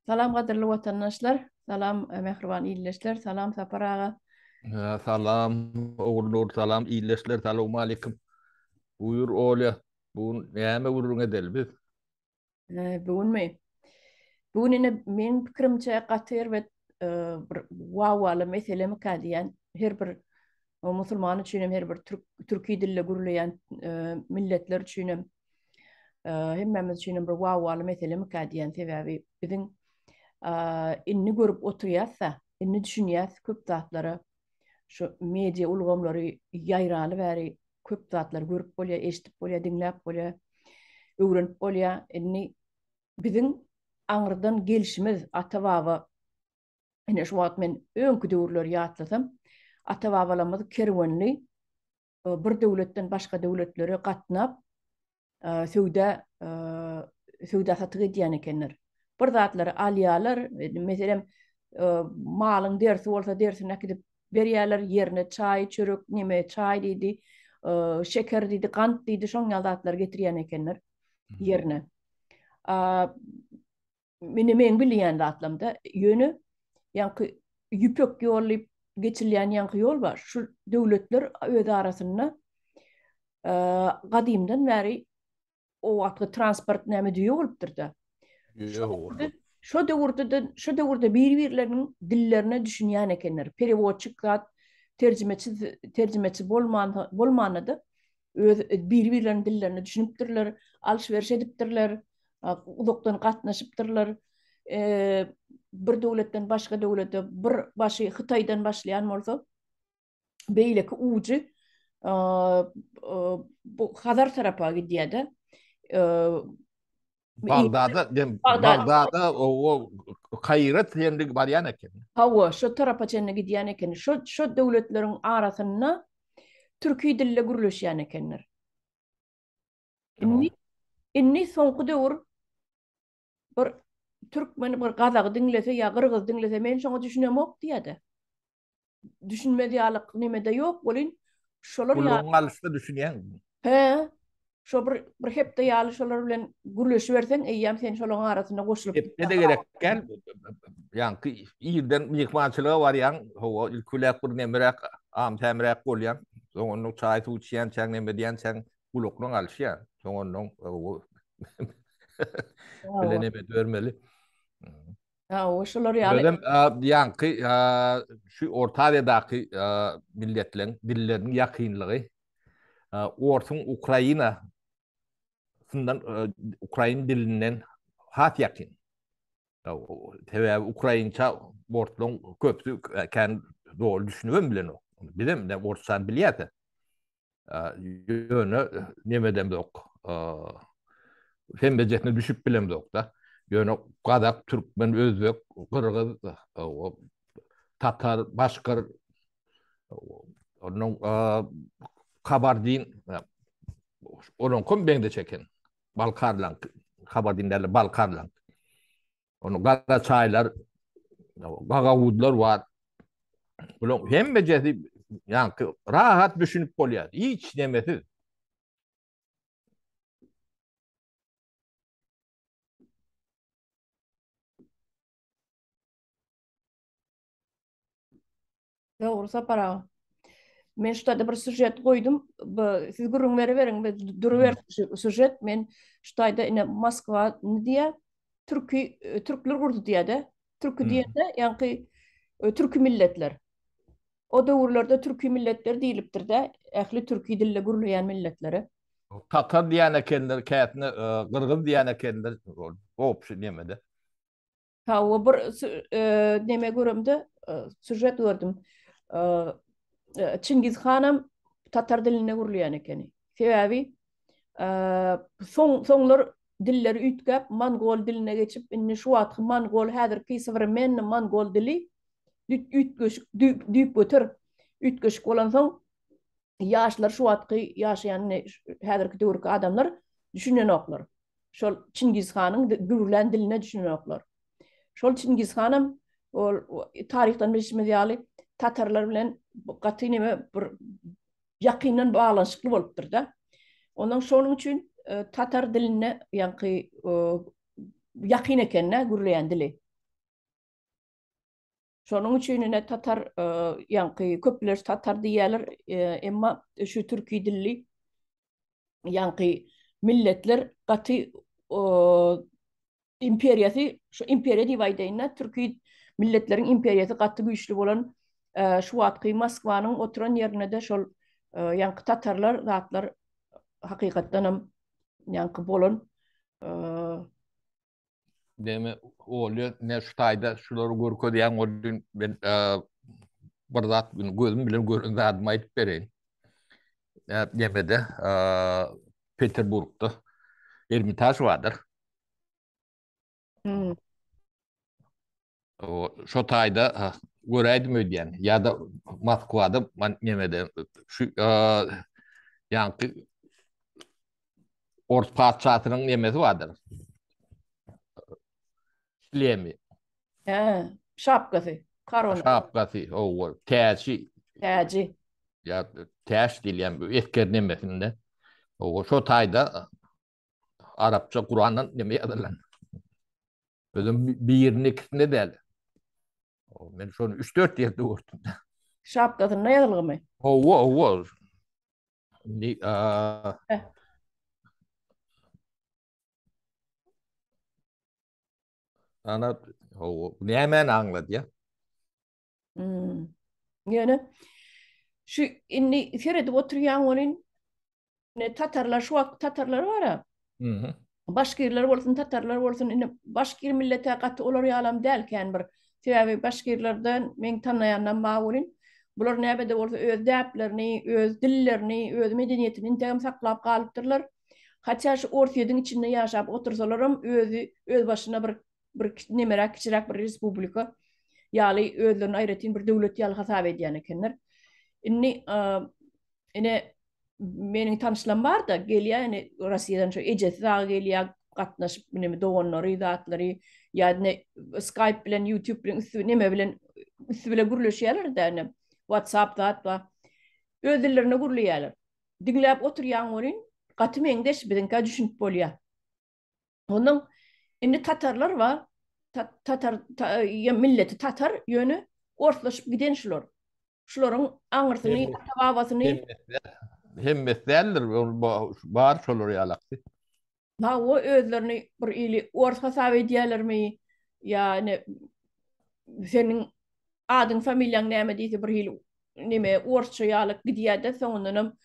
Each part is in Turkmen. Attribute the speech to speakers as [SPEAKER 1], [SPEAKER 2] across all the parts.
[SPEAKER 1] Salam gaderli vatandaşlar, salam mehriban illeşler, salam Sapar ağa.
[SPEAKER 2] Salam, oğullar, salam, iyileşler, selamu aleyküm. Buyur oğlu, bu neyme vurun edelim biz?
[SPEAKER 1] Bugün mi? Bugün yine men pikirimçe gatyr ve bir wawala meselemi kadiyen her bir musulman üçinem her bir Türkiye dille gürleyen milletler üçinem hemmemiz üçinem bir wawala meselemi kadiyen sebebi bizim inni görüp oturýarsa, inni düşünýäs köp zatları şu media ulgamlary ýaýraly bäri köp zatlar görüp bolýar, eşitip bolýar, dinläp bolýar, öwrenip bolýar. Inni biziň aňyrdan gelişimiz ata-baba ene şu wagt men öňkü döwürleri ýatlasam, ata-babalarymyz kerwenli bir döwletden başga döwletlere gatnap söwda satyk edýän ekenler. Bir zatlary alýalar, meselem malyň dersi bolsa dersine gidip berýärler ýerine çay, çörek, nime çay diýdi, şeker diýdi, gant diýdi, şoň ýazatlar getirýän ekenler ýerine. Men bilýän zatlarymda ýöne ýanky ýüpek ýollyp geçirilýän ýanky ýol bar. Şu döwletler öz arasynda gadymdan bäri o wagtky transport näme diýip bolupdyr da.
[SPEAKER 2] Yok.
[SPEAKER 1] Şu döwürde bir-birleriniň dillerine düşünýän ekenler. Periwodçyk zat, terjimeçi bolmanydy. Öz bir-birleriniň dillerini düşünipdirler, alşberiş edipdirler, uzakdan gatnaşypdyrlar. Bir döwletden başga döwlete, bir başy Hytaýdan başlaýan bolsa, beýleki uçy bu Hazar tarapa gidýär-de. Bagdad
[SPEAKER 2] Bagdada o Kayrat yendi baryan eken.
[SPEAKER 1] hawa şu tarafa çenne gidýän eken. Şu döwletleriň arasynda türki dille gürleşýän ekenler. Inni inni soňky döwür bir türkmen bir gazak dinlese ya gırgız dinlese men şoňa düşünemok diýdi. Düşünmedi ýalyk nimede ýok bolin şolar ýa
[SPEAKER 2] Kulluğun alışta düşünyen.
[SPEAKER 1] he şo bir hepde ýaly şolar bilen gürleşip berseň eýýäm sen şolaryň arasynda goşulyp
[SPEAKER 2] Hep ne de gerek gel. Yani iyiden mihmançılığa var yan. O ilkulak bir nemerek am temerek bolyan. Soňra çay tuçyan, çang neme diýen çang kulluğun alışyan. Soňra o
[SPEAKER 1] hawa
[SPEAKER 2] bileneme dörmeli.
[SPEAKER 1] hawa şolar ýaly
[SPEAKER 2] Ödem yankı şu Orta Asya'daki milletlerin dillerinin yakınlığı orsun Ukrayna Ukrayna dilinden hat yakın. Tabii Ukraynaca bortlon köpsü kendi doğru düşünüyorum bilen o. Bilem de orsan biliyete. Yönü nemeden yok. Hem becetine düşüp bilem yok da. Yönü Kazak, Türkmen, Özbek, Kırgız, Tatar, Başkır, onun Kabardin, onun kom ben de çeken. Balkarlan, Kabardinlerle Balkarlan. Onun Garaçaylar, Gagavudlar var. Ulan hem beceti yani rahat düşünüp bolýar. Hiç demesiz.
[SPEAKER 1] dogry Sapar ağa. Men şutada bir sujet goýdum. Siz gurrun beriň, duruber sujet. Men şutada ine Moskwa diýe Türkler gurdu diýe-de. Türkü diýende ýanky türkü milletler. O döwürlerde türkü milletler diýilipdir de. Ähli türkü dille gürleýän milletleri.
[SPEAKER 2] Tatar diýene kendiler kätini, Kırgız diýene kendiler. Hop şu demedi.
[SPEAKER 1] Ha o bir neme görümde sujet gördüm. Çingiz Hanım Tatar diline gürleýän ekeni. Sebebi soňlar dilleri ütgäp Mongol diline geçip inni şu wagtky Mongol häzirki men Mongol dili düýp götür ütgeşik bolan soň ýaşlar şu wagtky ýaşaýan häzirki döwürki adamlar düşünen oklar. Şol Çingiz Hanyň gürlen diline düşünen oklar. Şol Çingiz Hanım ol tarihten bilişimiz ýaly Tatarlar bilen gaty neme bir ýakyndan baglanyşykly bolupdyr da. Ondan şonuň üçin Tatar diline ýanky ýakyn ekenne gürleýän dili. Şonun üçünine Tatar yankı köpler Tatar diýerler, emma şu türki dilli yankı milletler gaty imperiýasy, şu imperiýa diýip türki milletlerin imperiýasy gaty güýçli bolan şu wagtky Moskwanyň oturan ýerine de şol yankı tatarlar zatlar hakykatdan hem yankı bolan.
[SPEAKER 2] Deme oluyor ne şu tayda şuları görkö diýen o gün ben bir zat gözüm bilen göründü adım aýdyp bereyim. Demede Peterburg'da Ermitaj vardır. O şu tayda göräýdim öýdýän ya da Moskwada man nemede şu yankı Ors padşahynyň nemesi vardır. Lemi.
[SPEAKER 1] Şapkasy, karona,
[SPEAKER 2] Şapkasy, o täşi
[SPEAKER 1] täji.
[SPEAKER 2] ya täş diýilýän bu esker nemesinde. O şu tayda Arapça Kur'an'ın neme ýazylan. Özüm bir ýerine ikisinde däl. O men şonu 3-4 ýerde gördüm.
[SPEAKER 1] Şapkasyň ne ýazylgymy?
[SPEAKER 2] O ni ana o nämen aňlady ya.
[SPEAKER 1] Yani şu inni ferede oturýan olin ne Tatarlar şu wagt Tatarlar var ha. Başkirler bolsun Tatarlar bolsun inni başkir millete gaty olar ýalam dälken bir sebäbi başkirlerden men tanıyandan mawulin bular näbede bolsa öz däplerini, öz dillerini, öz medeniýetini tägem saklap galypdyrlar. Haça şu Orsiýadyň içinde ýaşap otursalaram öz başyna bir nemerä kiçirak bir respublika ýaly özlerini aýratyn bir döwlet ýaly hasap edýän ekenler. Inni meniň tanışlam bar da gelýär, Russiýadan şu ejes gelýär, gatnaşyp neme doganlary, zatlary ýa-da Skype bilen, YouTube bilen, neme bilen üstüne gürleşýärler da WhatsApp zat öz dillerine gürleýärler. Diňläp oturýan olin gaty meňdeş bidenkä düşünip bolýar. Onuň inni Tatarlar var. Tatar milleti Tatar ýöne ortalaşyp giden şular. Şularyň aňyrsyny, tababasyny
[SPEAKER 2] Hemmet däldir bar şolar ýalakdy.
[SPEAKER 1] o özlerini bir ili orta hasap edýärlermi? Ýani seniň adyň familýaň näme diýse bir ili neme orça ýalyk gidýär-de soňundan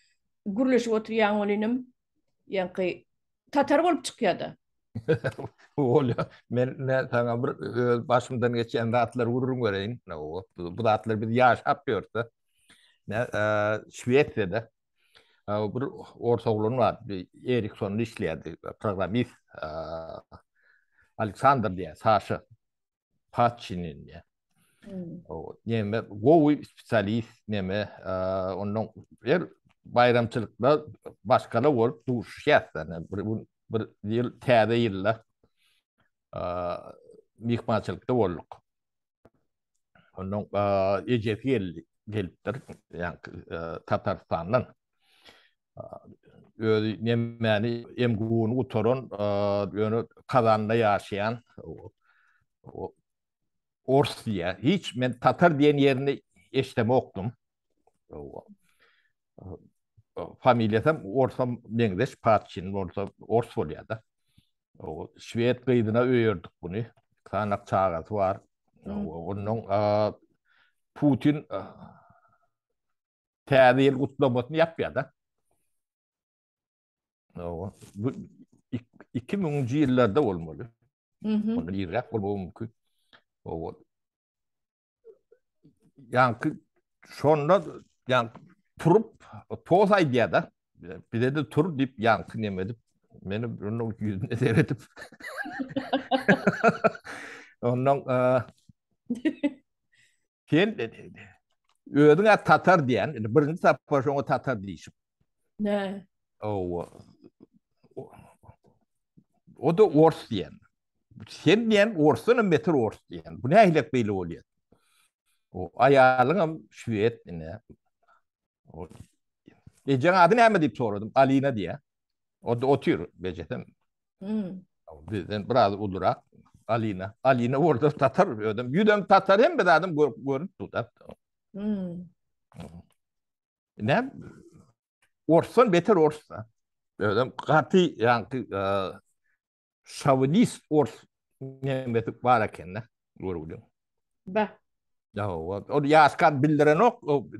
[SPEAKER 1] gürleşip oturýan olinim ýa-ni Tatar bolup çykýar-da.
[SPEAKER 2] Olya men sana bir başımdan geçen zatlar vururum göreyin. Bu zatlar biz yaşap gördü. Şweýetde bir orta oğlan var. Ericsson'un işleýärdi. Programist Alexander diýär, Sasha Patchinin diýär. O neme gowy spesialist neme onuň bayramçylykda başgala bolup duruşýar. Bir ýyl täze ýyllar mihmançylykda bolduk. Onuň ejesi gelipdir, ýani Tatarstandan. Öz nemeni emguny utoran, ýöne Kazanda ýaşaýan Ors diýär. Hiç men Tatar diýen ýerini eşlemokdum. Familiýasam Orsa meňdeş Patçin, Ors bolýar-da. O Şwed gyýdyna öýerdik buny. Kanak çagasy var. Onuň Putin täze ýyl gutlamasyny ýapýar-da. Bu 2000-nji ýyllarda bolmaly. Onu ýyrak bolmagy mümkin. Ýa-ni şonda ýa-ni turup toz aýdýar-da. Bide de tur diýip ýa-ni neme edip meni onuň ýüzüne seretip onuň sen özüňe Tatar diýen, birinji tapar şoňa Tatar diýişip.
[SPEAKER 1] Ne?
[SPEAKER 2] O da Ors diýen. Sen diýen Orsyny metir Ors diýen. Bu nähilek beýle bolýar. O aýalyňam Şwed ine. O ejeň ady näme diýip soradym? Alina diýär. O da otur bejetem. Bizden biraz udurak. Alina. Alina orada Tatar ödüm. Yüdem Tatar hem bir adam görüp tutar. Ne? Orsan beter orsa. Ödüm katı yani şavinist ors ne metik var ekenne. Görüldü.
[SPEAKER 1] Bah.
[SPEAKER 2] Ya o yaşkan bildiren ok. O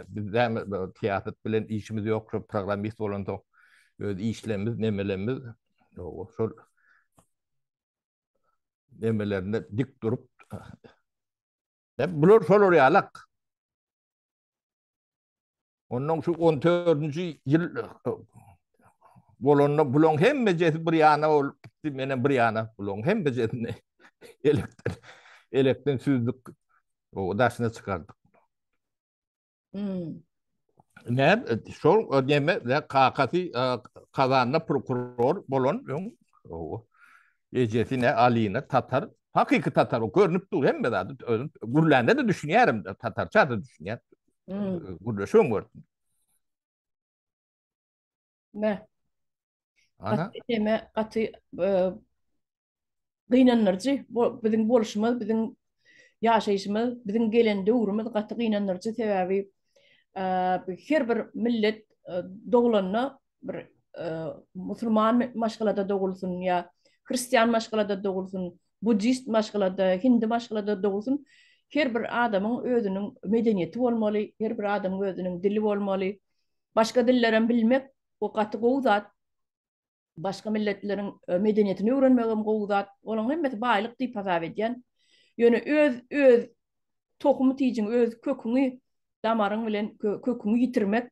[SPEAKER 2] bizden tiyatro bilen işimiz yok. Programist olan da işlerimiz, nemelerimiz. O şu nemelerinde dik durup bulur şol realak. Onun şu 14. yıl bolonna bulong hem becet bir yana ol menen bir yana bulong hem becet ne elekten süzdük o daşına çıkardık. Ne şol neme ne kakati kazanna prokuror bolon yung o ecetine Ali'ne Tatar hakiki Tatar o görünüp dur hem de gurlanda da düşünüyorum Tatarça da düşünüyorum. Gurla şu mu?
[SPEAKER 1] Ne?
[SPEAKER 2] Ana
[SPEAKER 1] Katı gıynanırcı. Bizim boluşumuz, bizim yaşayışımız, bizim gelen dövrümüz katı gıynanırcı sebebi her bir millet doğulanına bir Müslüman maşgalada doğulsun ya Hristiyan maşgalada doğulsun, Budist maşgalada, Hindi maşgalada doğulsun. Her bir adamın özünün medeniyeti olmalı, her bir adamın özünün dili olmalı. Başka dillerin bilmek o katı goğuzat. Başka milletlerin medeniyetini öğrenmegim goğuzat. Onun hemmeti baylık deyip hasap edyen. Yani öz tohumu tiyicin, öz kökünü damarın bilen kökünü yitirmek.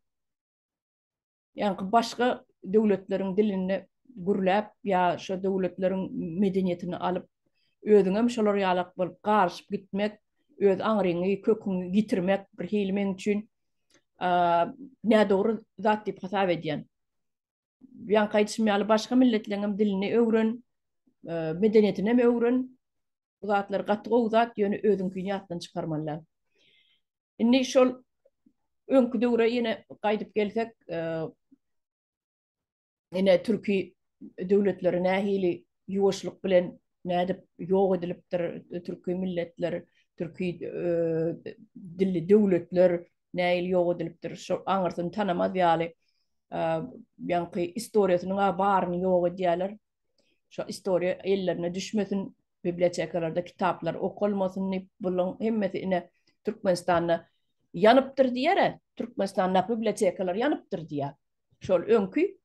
[SPEAKER 1] Yani başka devletlerin dilini gürläp ya şu devletlerin medeniyetini alıp özüňe şolar ýalak bolup garşyp gitmek, öz aňryňy, köküňi yitirmek bir hilmen üçin ne doğru zat diýip hasap edýän. Ýa gaýtşmaýaly başga milletleriň dilini öwren, medeniyetini öwren. Zatlar gatly zat ýöne özüňkini ýatdan çykarmalar. Inni şol öňkü döwre ýene gaýdyp gelsek, yine Türkiye devletleri nahili yuvaşlık bilen nädip yok edilipdir Türkiye milletleri, Türkiye dilli devletler näil yok edilipdir. Şu aňyrsyn tanamaz ýaly ýanky historiýasynyň baryny yok edýärler. Şu historia ellerine düşmesin, bibliotekalarda kitaplar okulmasın, bulun hemmesine Türkmenistan'da yanıptır diýär. Türkmenistan'da bibliotekalar yanıptır diýär. Şol öňkü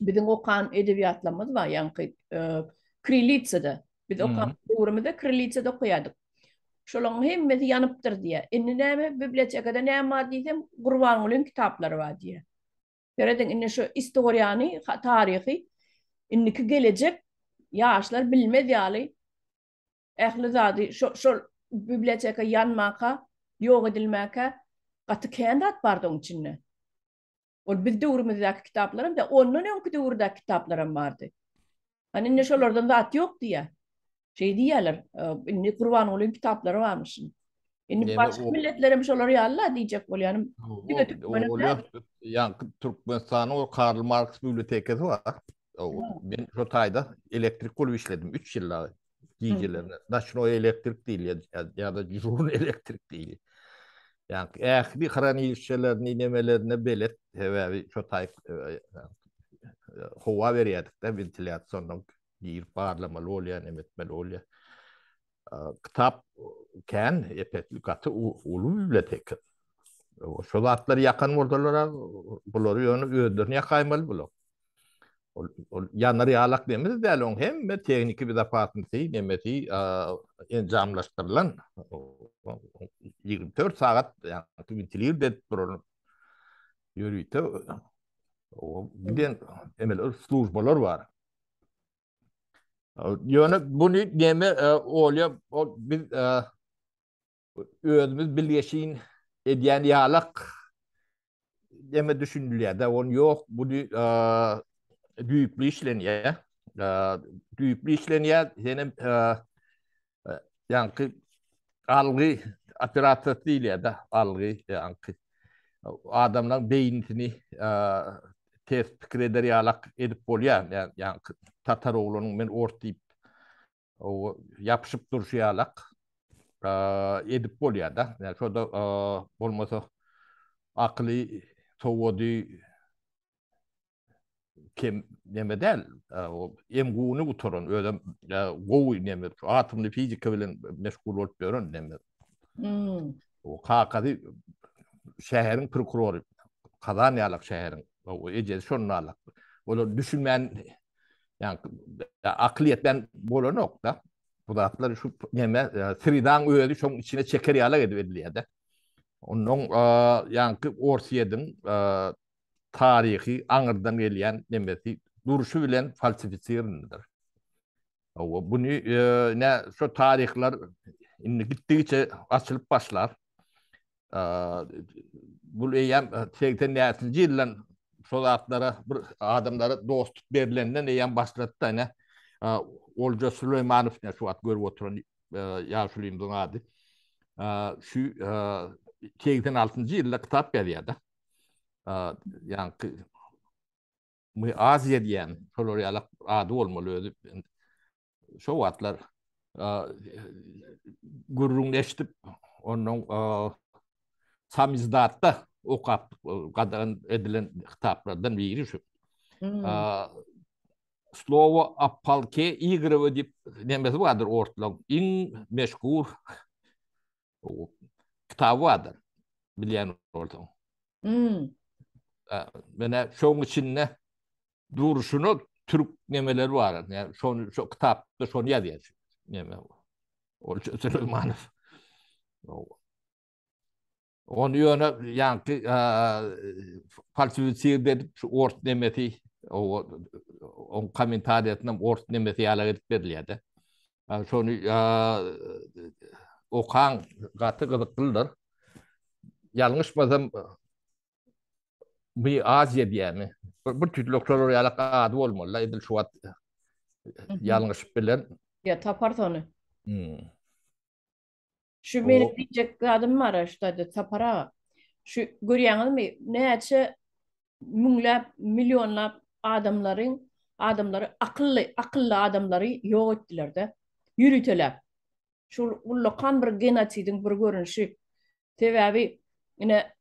[SPEAKER 1] bizim okan edebiyatlamız var yani Kirillitsa'da. Biz okan doğrumuzda Kirillitsa'da okuyadık. Şolong hemmeti yanıptır diye. Inni näme bibliotekada näme diýsem Gurban Gulyň kitapları var diye. Göredin inni şu historiýany, tarihi, inniki gelecek ýaşlar bilmez ýaly. Ähli zady şol biblioteka yanmaka, ýok edilmäke gaty kendat bardy oň içinde. O biz döwrümüzdäki kitaplarym da ondan öňkü döwürdäki kitaplarym bardy. Hani ne şolardan zat ýok diýe. Şey diýerler, inni Gurban Gulyň kitaplary barmyş. Inni başga milletlerim şolar ýaly diýjek bolýanym.
[SPEAKER 2] Yani Türkmenistan'ın o Karl Marx bibliotekası var. Ben şu tayda elektrik kolu işledim 3 yıllar gecelerine. National elektrik değil ya da Jurun elektrik değil. Yani ähli hranilişlerini nemelerine belet hewe şu tay hova berýärdik de ventilasyondan gir parlamaly bolýan emetmeli bolýar. Kitap ken epetli katı ulu bibliotek. Şu zatlar yakan boldylar, bular ýöne öýdürni ýakaýmaly bular. Ýanary ýalak demez däl oň hemme tekniki bir departmenty nemeti enjamlaşdyrylan 24 saat ýa ventilir det burun ýörüýte. O giden emel slujbalar bar. Ýöne buny neme olýa biz özümüz bilýäşin edýän ýalak deme düşünülýär da on ýok buny düýüpli işlenýär. Düýüpli işlenýär senem ýanky algy operator diýilýär da algy ýanky adamlaryň beýnini tez pikir eder ýalak edip bolýar. Ýanky Tatar oglunyň men ortyp o yapışıp durşyalak edip bolýar da. Yani şoda bolmasa akly towady kim neme del o emguni utoran ödem gowy neme atymly fizika bilen meşgul bolup görün neme
[SPEAKER 1] Hmm.
[SPEAKER 2] o kakady şäherin prokurory kazan ýalak şäherin o eje şonnalak olar düşünmän yani akliyetden bolanok da bu da atlar şu neme Sridan öýedi şoň içine çeker ýalak edip edilýär. Onun yani Orsiýedim tarihi aňyrdan gelýän nemesi duruşu bilen falsifisirindir. Bunu ne şu tarihler indi gittigiçe açılıp başlar. Bu eýem 80-nji ýyldan şol atlara bir adamlara dostluk berilenden eýem başlatdy ne Olja Süleýmanow ne şu at görüp oturan ýaşulymdyň ady. Şu 86-njy ýylda kitap berýärdi. Yani Azya diýen şolar ýalak ady bolmaly özü. Şo wagtlar gurrunleşdip onuň samizdatda okap gadan edilen kitaplardan biri şu.
[SPEAKER 1] Hmm.
[SPEAKER 2] Slovo Apalke Igrevo dip nemesi vardır ortalık. İn meşgul kitabı vardır. Bilen ortalık.
[SPEAKER 1] Hmm.
[SPEAKER 2] Bana şoň içinde duruşunu Türk nemeleri var. Yani şu kitapta şonu ýazýar. Neme Olja Süleýmanow. Onu ýöne yani falsifisir edip şu ort nemeti o komentariyatynam ort nemeti ýalag edip berilýär. Şonu okan gaty gyzyklydyr. Ýalňyşmasam bu Azya diýämi? Bir tütlük şolar ýalak ady bolmaly. Edil şu wagt ýalňyş bilen.
[SPEAKER 1] Ya tapart onu. Şu benim
[SPEAKER 2] O
[SPEAKER 1] diyecek adım var işte tapara. Şu görýäňizmi? Näçe müňläp, milyonlap adamları akıllı adamları ýok etdiler de. Ýürüteler. Şu lokan bir genosidiň bir görünüşi. Sebäbi ine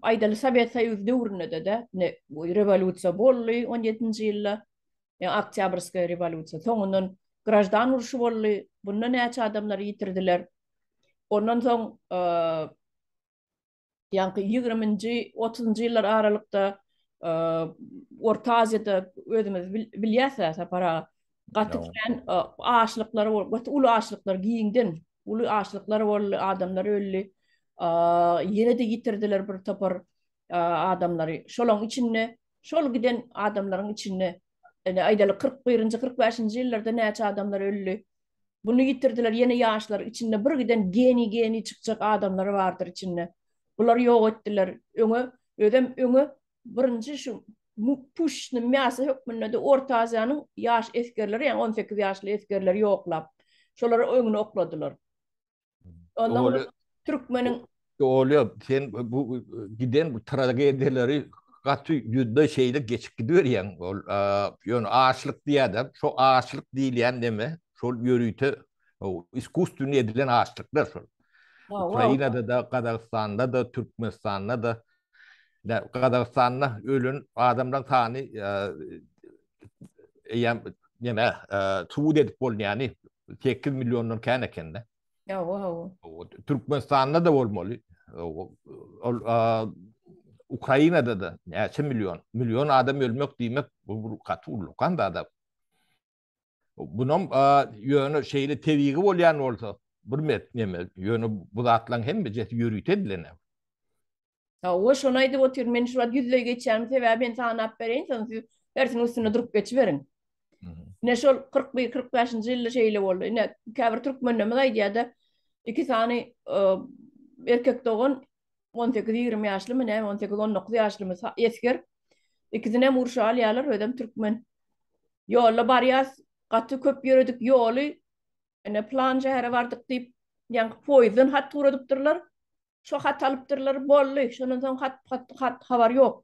[SPEAKER 1] Aýdaly Sowet Soýuzy döwründe de ne rewolýusiýa boldy 17-nji ýylda. Ya Oktýabrska rewolýusiýa. Soňundan grajdan uruşy boldy. Bunda näçe adamlar ýitirdiler. Ondan soň ýa-ni 20-nji 30-njy ýyllar aralykda Orta Asyada özümiz bilýärsiz separa gatyplan aşlyklar bolup, uly aşlyklar giýinden, uly aşlyklar boldy, adamlar öldü. Ýene de ýitirdiler bir tapar adamlary. Şolaň içinde, şol giden adamlaryň içinde aýdaly 41-nji 45-nji ýyllarda näçe adamlar öldü. Bunu ýitirdiler ýene ýaşlar içinde bir giden geni çykjak adamlar bardyr içinde. Bular ýok etdiler. Öňe birinji şu Pushny mäse hökmünde de Orta Asyanyň ýaş eskerleri, ýani 18 ýaşly eskerleri ýoklap, şolary öňüne okladylar. Ondan Türkmeniň
[SPEAKER 2] sen bu giden bu tragediýaleri gaty ýüzde şeýle geçip gidiyor ol ýöne aşlyk diýär, şo aşlyk diýilýän neme? Şol ýörüýte iskustyny edilen aşlyklar şol. Ukrainada da, Kazakstanda da, Türkmenistanda da Kazakstanda ölün adamdan tany neme tuğut edip bolýany 8 milyondan kän ekende. Türkmenistanda da bolmaly. Ukrainada da näçe milyon adam ölmek diýmek bu gaty ullukan da adam. Bunun ýöne şeýle tebigi bolýan bolsa bir neme ýöne bu zatlaryň hemme ýürüýt edilen.
[SPEAKER 1] O şonu aýdyp otur, men şu wagt ýüzle geçýärmi sebäbi ben sanap bereň, sen dersiň üstüne durup geçiberin. Ne şol 41-45-nji ýylda şeýle boldy. Ne käbir türkmenleme aýdýarda iki tane erkek doğan 18-20 ýaşlymy, ne 18-19 ýaşlymy esker. İkisine murşa alýarlar, ödem türkmen. Ýolla barýas, gaty köp ýöredik ýoly. Ene plan şähere bardyk diýip, ýa-ni poýzdan hat turadypdyrlar. Şo hat alypdyrlar bolly. Şondan soň hat habar ýok.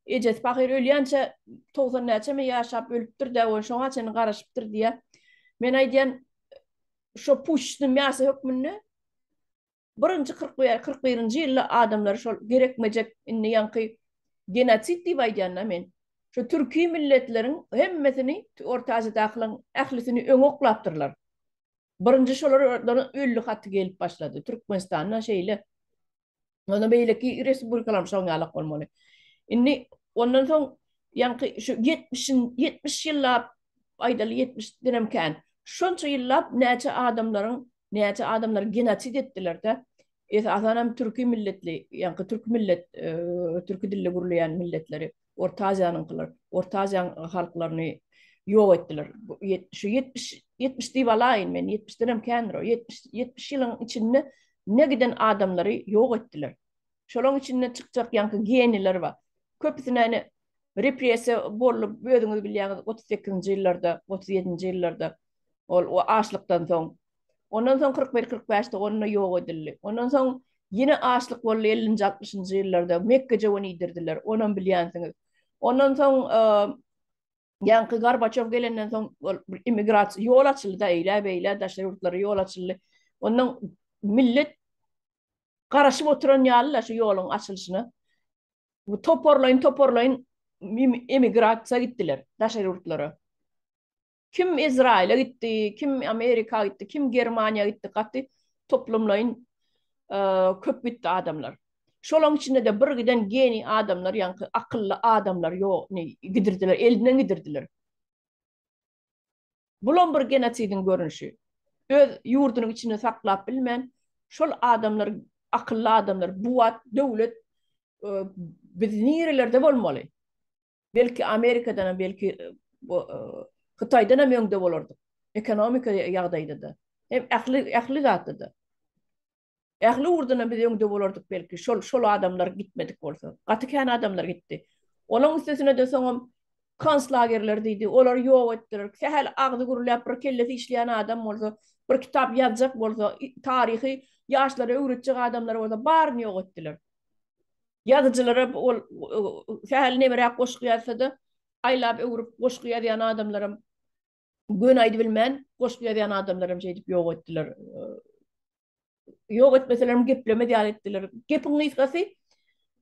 [SPEAKER 1] Ejes pahyr ölýänçe 90 näçe ýaşap ölüpdir de, şoňa çyn garaşypdyr diýe. Men aýdýan şo Push'nyň ýasy hökmünde birinji 41-nji ýylda adamlar şol gerekmejek inni ýanky genotsit diýip aýdýanna men. Şo türki milletleriň hemmesini Orta Asyadakylaryň ählisini öňe oklapdyrlar. Birinji şolardan öllü haty gelip başlady. Türkmenistanyň şeýle. Ona beýleki respublikalar şoňalak bolmaly. Inni ondan soň ýanky şu 70 ýyllap aýdaly 70 dinemken şonça ýyllap näçe adamlar genotsit etdiler-de. Asanam türki milletli, ýanky türki dilli gurulýan milletleri, Orta Asyanyňkylar, Orta Asya halklaryny ýok etdiler. Şu 70 diýip alaýyn men 70 dinemken 70 ýylyň içinde ne giden adamlary ýok etdiler. Şolaň içinde çykjak ýanky geniler bar. Köpüsine repressiýa bolup öýdüňiz bilýäňiz 38-nji ýyllarda, 37-nji ýyllarda o açlykdan soň. Ondan soň 41-45-de ony ýok edildi. Ondan soň ýene açlyk boldy 50-nji 60-njy ýyllarda Mekke jawany ýdirdiler. Onan bilýänsiňiz. Ondan soň ýanky Gorbaçow gelenden soň immigrasiýa ýol açyldy, eýle daşary ýurtlary ýol açyldy. Ondan millet garaşyp oturan ýalylar şu ýoluň açylyşyna. Bu toporlayın emigrasiýa gittiler daşary ýurtlara. Kim İsrail'e gitti, kim Amerika gitti, kim Germaniya gitti, gatty toplumlayın köp gitti adamlar. Şolaň içinde de bir giden geni adamlar, ýanky akylly adamlar gidirdiler, elinden gidirdiler. Bulan bir genotsidin görünüşi. Öz ýurdunyň içinde saklap bilmän şol adamlar, akylly adamlar, buwat, döwlet biz nirelerde bolmaly. Belki Amerikadan, belki Hytaýdan hem öňde bolardyk. Ekonomika ýagdaýda da. Hem ähli zatda da. Ähli urduna biz öňde bolardyk belki. Şol adamlar gitmedik bolsa. Gatykän adamlar gitdi. Olaň üstesine de soňam konslagerler diýdi. Olar ýok etdiler. Sähäl agdy gurulýap bir kellesi işleýän adam bolsa, bir kitap ýazjak bolsa, taryhy ýaşlara öwretjek adamlar bolsa baryny ýok etdiler. Yazıcılara sähäl nemerä goşgy ýazsa-da aýlap öwrüp goşgy ýazýan adamlarym gün aýdy bilmän goşgy ýazýan adamlarym şeýdip ýok etdiler. Ýok etmeselerim gepleme diýär etdiler. Gepiň ýysgasy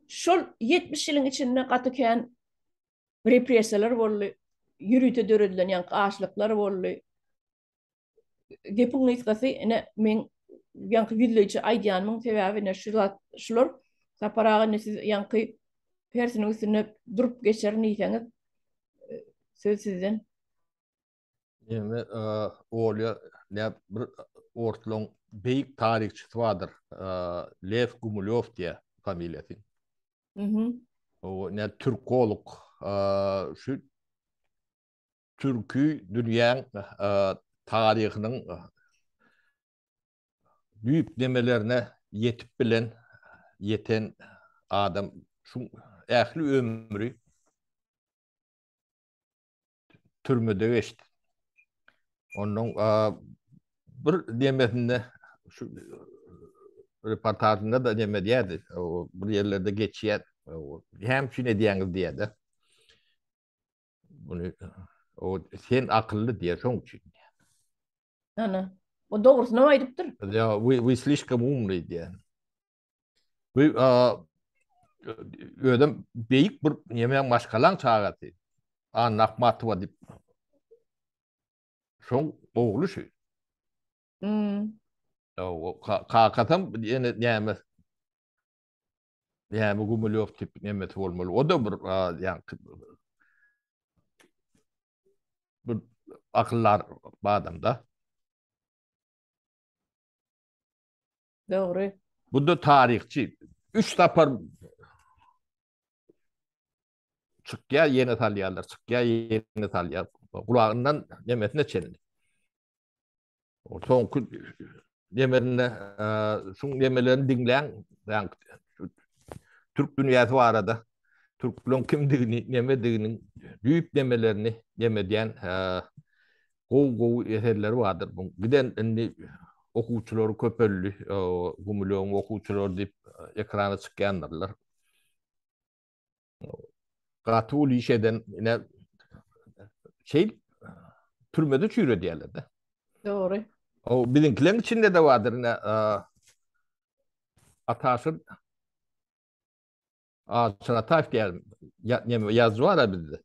[SPEAKER 1] şol 70 ýylyň içinde gatykän repressiýalar boldy, ýürüte döredilen ýanky açlyklar boldy. Gepiň ýysgasy men ýanky ýüzleýçi aýdýanymyň sebäbi şular saparagy siz ýanky persiniň üstüne durup geçerin diýseňiz söz sizden.
[SPEAKER 2] Ýene olya ne bir ortalaň beýik tarihçisi vardır. Lev Gumulov diye familiýasy. O ne Türkolog şu türkü dünýäň taryhynyň büyük demelerine yetip bilen yeten adam şu ähli ömrü türmede geçti. Onun bir demesinde şu reportajında da deme diýdi. O bir yerlerde geçýär. Hem şune diýäňiz diýdi. Bunu o sen akıllı diýär şoň üçin.
[SPEAKER 1] Ana. O dogrusyny aýdypdyr.
[SPEAKER 2] Ya we слишком умный diýär. Bu ödem beýik bir ýemeň başgalaň çagaty. Nahmatova diýip. Şoň ogly şu. O kakatam ýene ýa-da Gumulov tip nämet bolmaly. O da bir bir akıllar adamda.
[SPEAKER 1] Dogry.
[SPEAKER 2] Bu da tarihçi. 3 tapar çykýar ýene talýarlar, çykýar ýene talýar. Kulağından nämetine çeldi. O soňky nämerine şu nämelerini dinleýän Türk dünýäsi barada Türklerin kimdigini, nämedigini, düýüp nämelerini nämedýän gow eserleri bardyr. Bu giden indi okuwçylary köpelli, Gumulowyň okuwçylary diýip ekrana çykýanlar. Gatul işeden türmede çüýre diýerler.
[SPEAKER 1] Doğru.
[SPEAKER 2] O bizimkilerin içinde de vardır ne Ataş'ın Asır Ataş diyelim. Yazı var ya bizde.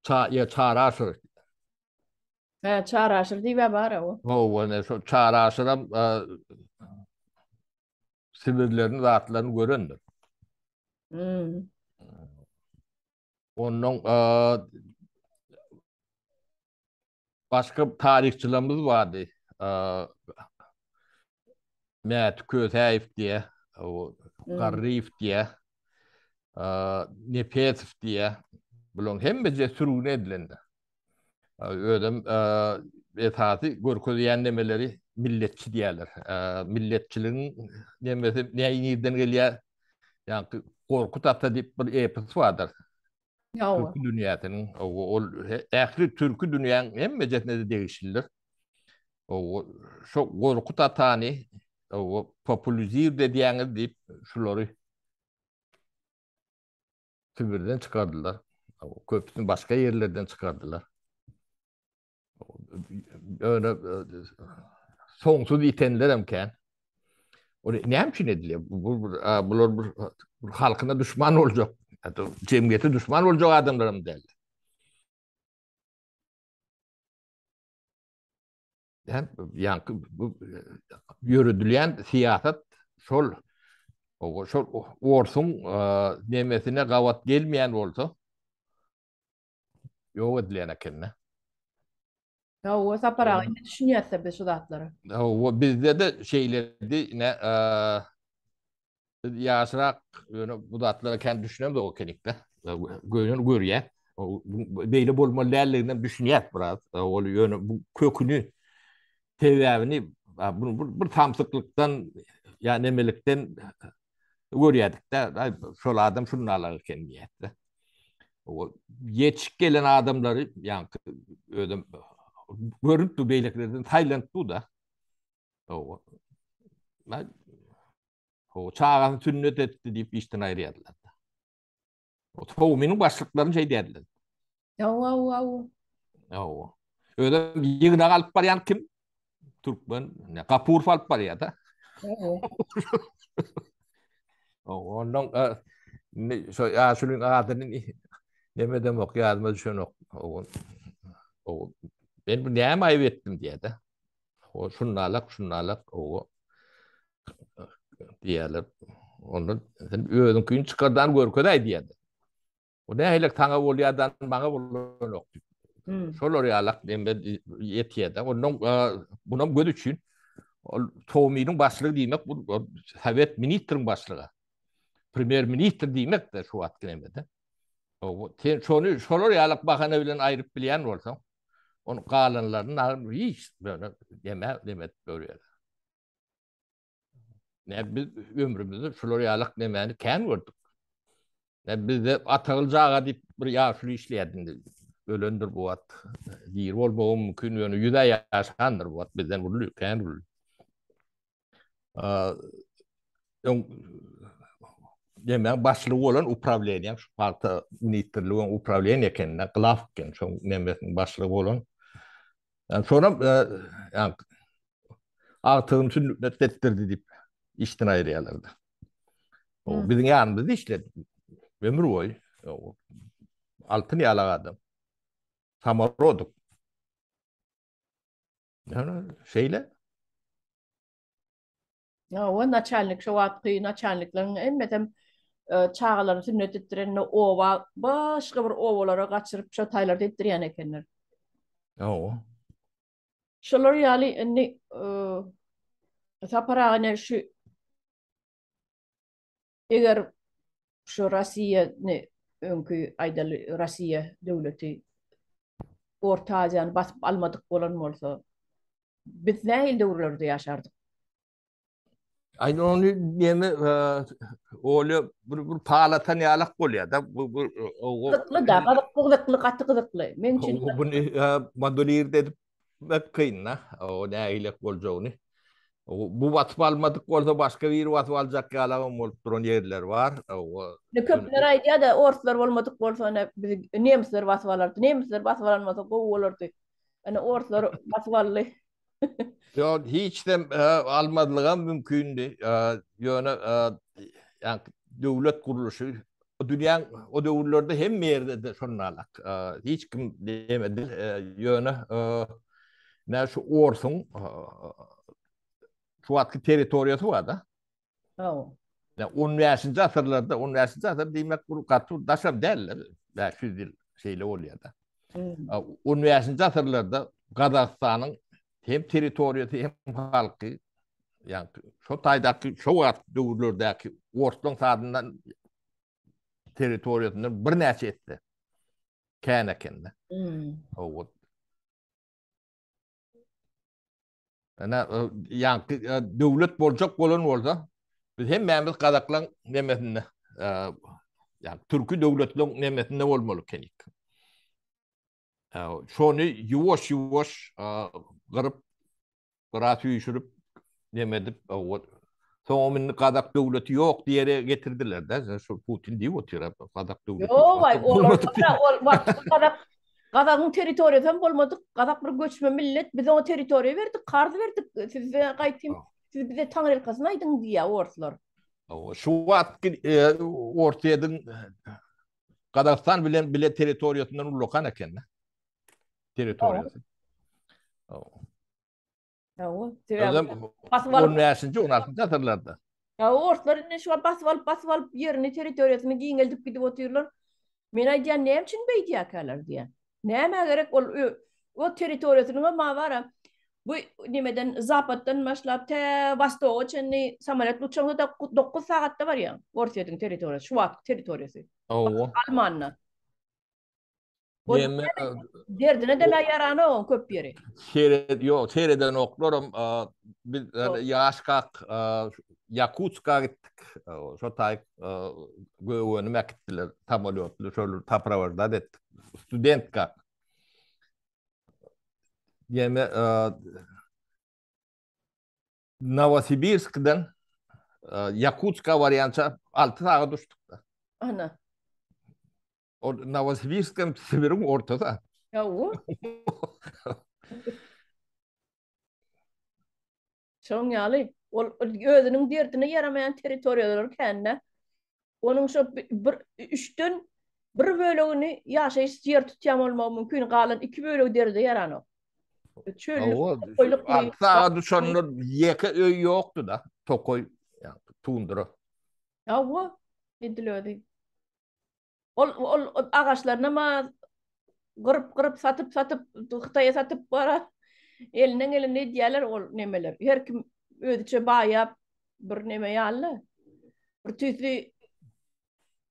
[SPEAKER 2] Çağrı Asır.
[SPEAKER 1] Ha, çağrışır diye var o.
[SPEAKER 2] O ne so Çağrı Asır'a sinirlerini, rahatlarını göründür.
[SPEAKER 1] Hmm.
[SPEAKER 2] Onun başka tarihçilerimiz vardı. E, Mehmet Köseyev diye, o
[SPEAKER 1] Hmm.
[SPEAKER 2] Garrif diye, e, Nepetov diye. Bunun hemmece sürgün edilendi. Ödüm esası görkezýän demeleri milletçi diýerler. Milletçiliğin nemesi näýden gelýär? Yani Korkut Ata diýip bir epos vardır.
[SPEAKER 1] Ya o.
[SPEAKER 2] Türkü dünýäsiniň ol ähli türkü dünýäň hemmejesine de degişildir. O şo Korkut Atany o populizir de diýäňiz diýip şulary Sibirden çıkardılar. O köpüsünü başka yerlerden çıkardılar. Öyle sonsuz itenler emken. O ne için ediliyor? Bu halkına düşman olacak. Hatta cemiyete düşman olacak adamlarım derler. Yani bu yürüdülen siyaset sol sol orsun nemesine kavat gelmeyen olsa yok edilen kendine.
[SPEAKER 1] Ya o sapara
[SPEAKER 2] Onun
[SPEAKER 1] ne düşünüyorsa be şu zatları.
[SPEAKER 2] o bizde de şeylerdi ne yaşrak bu datlara kendi düşünüyorum da o kenikte. Gönül görüye. Böyle bolma değerlerinden düşünüyor biraz. O yönü bu kökünü tevavini bu tamsıklıktan yani emelikten görüyorduk da şol adam şunun alır kendiyette. O yetişik gelen adamları yani ödüm görüp bu beyliklerden Tayland bu da o o çağın sünnet etti deyip işten ayrıyadılar. O tohuminin başlıklarını şey dediler.
[SPEAKER 1] Ya o.
[SPEAKER 2] O. Öyle yığına alıp barayan kim? Türkmen. Ne Kapur alıp baraya da.
[SPEAKER 1] Ya o.
[SPEAKER 2] Ondan ne so ya şunun adını ne demek yazma şunu. O ben bu neye ayıp ettim diye de. O şunlarlık o diyeler. Ondan sen özün köyün çıkardan görköday diye de. O ne helek tanga bolyadan bana bolok.
[SPEAKER 1] Hmm.
[SPEAKER 2] Şol oraya dembe yetiye de. Ondan bunun göd için Tomi'nin başlığı demek bu Sovet ministrin başlığı. Premier ministr demek de şu atkilemede. O şonu şolor yalıp bakana bilen ayrıp bilen olsa onun kalanlarının hiç böyle demet böyle. Ne biz ömrümüzü şolor yalık demeni ken gördük. Ne biz de atılcağa deyip bir yaşlı işleyedin. Ölündür bu at. Dir olma mümkün yönü yüze yaşandır bu at. Bizden vuruluyor, ken vuruluyor. Demek başlığı olan upravleniya şu parta ministrliğin upravleniya kendine Glavken şu nemesin başlığı olan. Yani sonra yani artığın sünnet ettirdi deyip işten ayrıyalardı. O
[SPEAKER 1] Hmm.
[SPEAKER 2] bizim yanımızda işledi. Ömür boyu. Altın yalak adam. Samaroduk. Yani şeyle
[SPEAKER 1] Ya o naçalnik şu vatkı naçalniklerin emmeten çağaların sünnet ettirenine ova başka bir ovalara kaçırıp şu taylarda ettiriyen ekenler.
[SPEAKER 2] o
[SPEAKER 1] Şolar yani ne sapara ne şu eğer şu Rusya ne önkü aydalı Rusya devleti Orta Asya'nı basıp almadık olan olsa biz ne ilde urlarda yaşardık.
[SPEAKER 2] aynı onu diyeme öyle bir palatan yalak oluyor da bu
[SPEAKER 1] Kızıklı da, kızıklı, katı kızıklı. Men için
[SPEAKER 2] bunu mandolir dedim kıyın na o ne ile olacağını. Bu vasfı almadık olsa başka bir vasfı alacak alamam olup duran yerler var.
[SPEAKER 1] ne köpler aydı da Orslar olmadık olsa ne biz Nemsler vasvalardı. Nemsler vasvalanmasa bu olurdu. Hani Orslar vasvallı.
[SPEAKER 2] Yo, hiç de almadılığım mümkündü. Yani yani devlet kuruluşu o dünyanın o devletlarda hem yerde de şonalak. Hiç kim demedi. Yani ne şu Orsun şu atlı teritoriyası var da.
[SPEAKER 1] Oh.
[SPEAKER 2] Yani 10. asırlarda 10. asır demek bu katı daşam derler. 500 yıl şeyle oluyor da.
[SPEAKER 1] Hmm.
[SPEAKER 2] 10. asırlarda Kazakistan'ın hem teritoriyası hem halkı yani şu taydaki şu at dövrlerdeki Orslun sadından teritoriyasından bir neçe etti. Kene kende.
[SPEAKER 1] Hmm.
[SPEAKER 2] O yani yani devlet bolacak bolan olsa biz hem memel Kazaklan nemesinde yani Türkü devletlerin nemesinde olmalı kenik. Şonu yuvaş yuvaş kırıp kıratı yüşürüp demedip Soğumun Kazak devleti yok diye getirdiler de. Şu Putin diyor oturuyor. Kazak
[SPEAKER 1] Yo
[SPEAKER 2] devleti yok.
[SPEAKER 1] vay
[SPEAKER 2] Kazak devleti değil.
[SPEAKER 1] ol vakti Kazak'ın teritoriyasından bolmadık. Kazak bir göçme millet. Biz o teritoriya verdik. Kard verdik. Siz de kaytayım. Siz bize Tanrı elkasına aydın diye ortalar.
[SPEAKER 2] Şu vakit ortayadan Kazakistan bile teritoriyasından ulokan eken.
[SPEAKER 1] Yo.
[SPEAKER 2] Teritoriyası.
[SPEAKER 1] Yo.
[SPEAKER 2] O
[SPEAKER 1] Tüya
[SPEAKER 2] zaman
[SPEAKER 1] basıp alıp
[SPEAKER 2] 15. 16. asırlarda.
[SPEAKER 1] ya ortalar ne şu basıp alıp yerini teritoriyasını giyin gelip gidip oturuyorlar. Men aydiyan ne için beyti yakarlar diye. Neme gerek o teritoriyasının ama var. Bu nimeden Zapat'tan başlap te Vostoch'un samalet uçağında da 9 saatte var ya. Ortaydın teritoriyası. Şu an teritoriyası.
[SPEAKER 2] O
[SPEAKER 1] Almanla. O
[SPEAKER 2] yeme
[SPEAKER 1] derdine deme yaranı o köp yeri.
[SPEAKER 2] seyreden oklarım biz
[SPEAKER 1] O.
[SPEAKER 2] Yaşkak Yakutska gittik. Şu tay göğünüme gittiler. Tam oluyordu. Şöyle tapravarda ettik. Studentka. Yeme Novosibirsk'den Yakutska varyantı 6 sağa düştük.
[SPEAKER 1] Ana.
[SPEAKER 2] O Novosibirsk'ten Sibir'in ortada.
[SPEAKER 1] Ya o. Şon yalı. O özünün derdine yaramayan teritoriyalar kendine. Onun şu üçten bir bölüğünü yaşayış yer tutacağım olma mümkün. Kalan iki bölüğü derde yaranı. Çöllük,
[SPEAKER 2] O
[SPEAKER 1] koyluk mu?
[SPEAKER 2] 6 sağa düşenler yeka öy yoktu da. Tokoy yani tundra.
[SPEAKER 1] Ya o. Ediliyordu. Ol ağaçlarına ama kırıp kırıp satıp Xitay'a satıp para elinden eline diyorlar ol nemeler. Her kim ödüçe bağ bir neme yalla. Bir tüzlü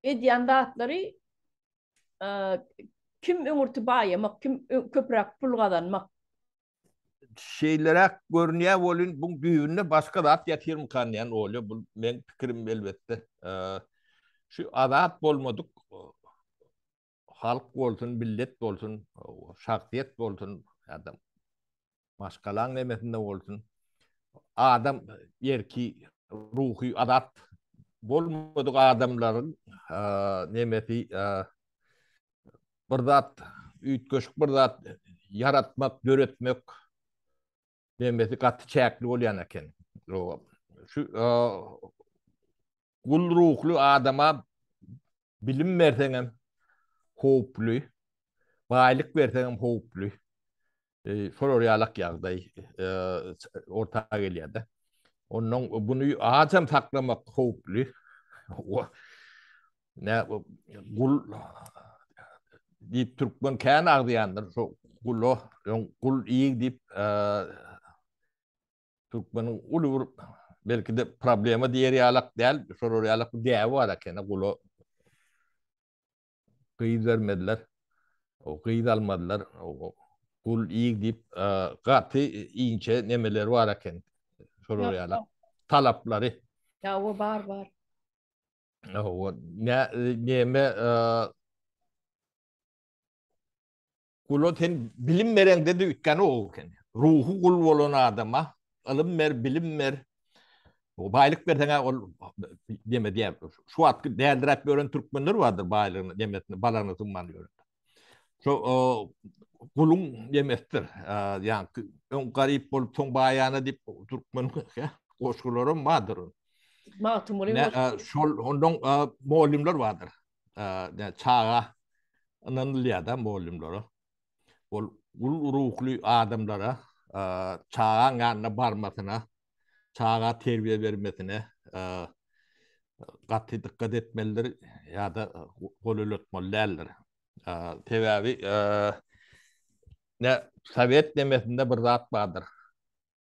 [SPEAKER 1] ediyen dağıtları kim ömürtü bağ yamak, kim köprak pul kazanmak.
[SPEAKER 2] Şeylere görünüyor olun bu büyüğünde başka da at yatırım kanayan oluyor. Bu benim fikrim elbette. Şu adat bolmadık. Halk olsun, millet olsun, şahsiyet olsun, adam başkalan nemesinde olsun. Adam yerki ruhi adat bolmadık adamların nemesi bir zat ütköşük bir zat yaratmak, öğretmek nemesi katı çekli olayan eken. Şu kul ruhlu adama bilim versenem hoplu, baylık versenem hoplu. Sororiyalak yağday ortağa geliyor da. Onun bunu ağacım saklamak hoplu. Ne kul deyip Türkmen kendi ağlayanlar. Kul iyi deyip Türkmen'in ulu belki de problemi diğer yalak değil. Sororiyalak diye var ki kulu kıyı vermediler. O kıyı almadılar. Kul iyi deyip katı ince nemeler var ki
[SPEAKER 1] Ya,
[SPEAKER 2] sororiyalak talapları.
[SPEAKER 1] ya o var.
[SPEAKER 2] O neme kulu ten bilim veren dedi ütkanı o ken. Ruhu kul olan adama alım ver bilim ver. O baylık versen ol deme diye. Şu at değerdirek gören Türkmenler vardır baylığını demesini balanı tımmanıyor. Şu kulun demestir. Yani ön garip bolup toň baýana dip Türkmen goşgularym bardyr.
[SPEAKER 1] Mağtumuli
[SPEAKER 2] Ne
[SPEAKER 1] hoş.
[SPEAKER 2] şol ondan muallimler vardır. Ne çağa ananlyada muallimleri. Ol ul ruhlu adamlara çağın yanına barmasına, çağa terbiye vermesine katı dikkat etmelidir ya da golülütmeliler. Tevavi ne Sovyet demesinde bir zat vardır.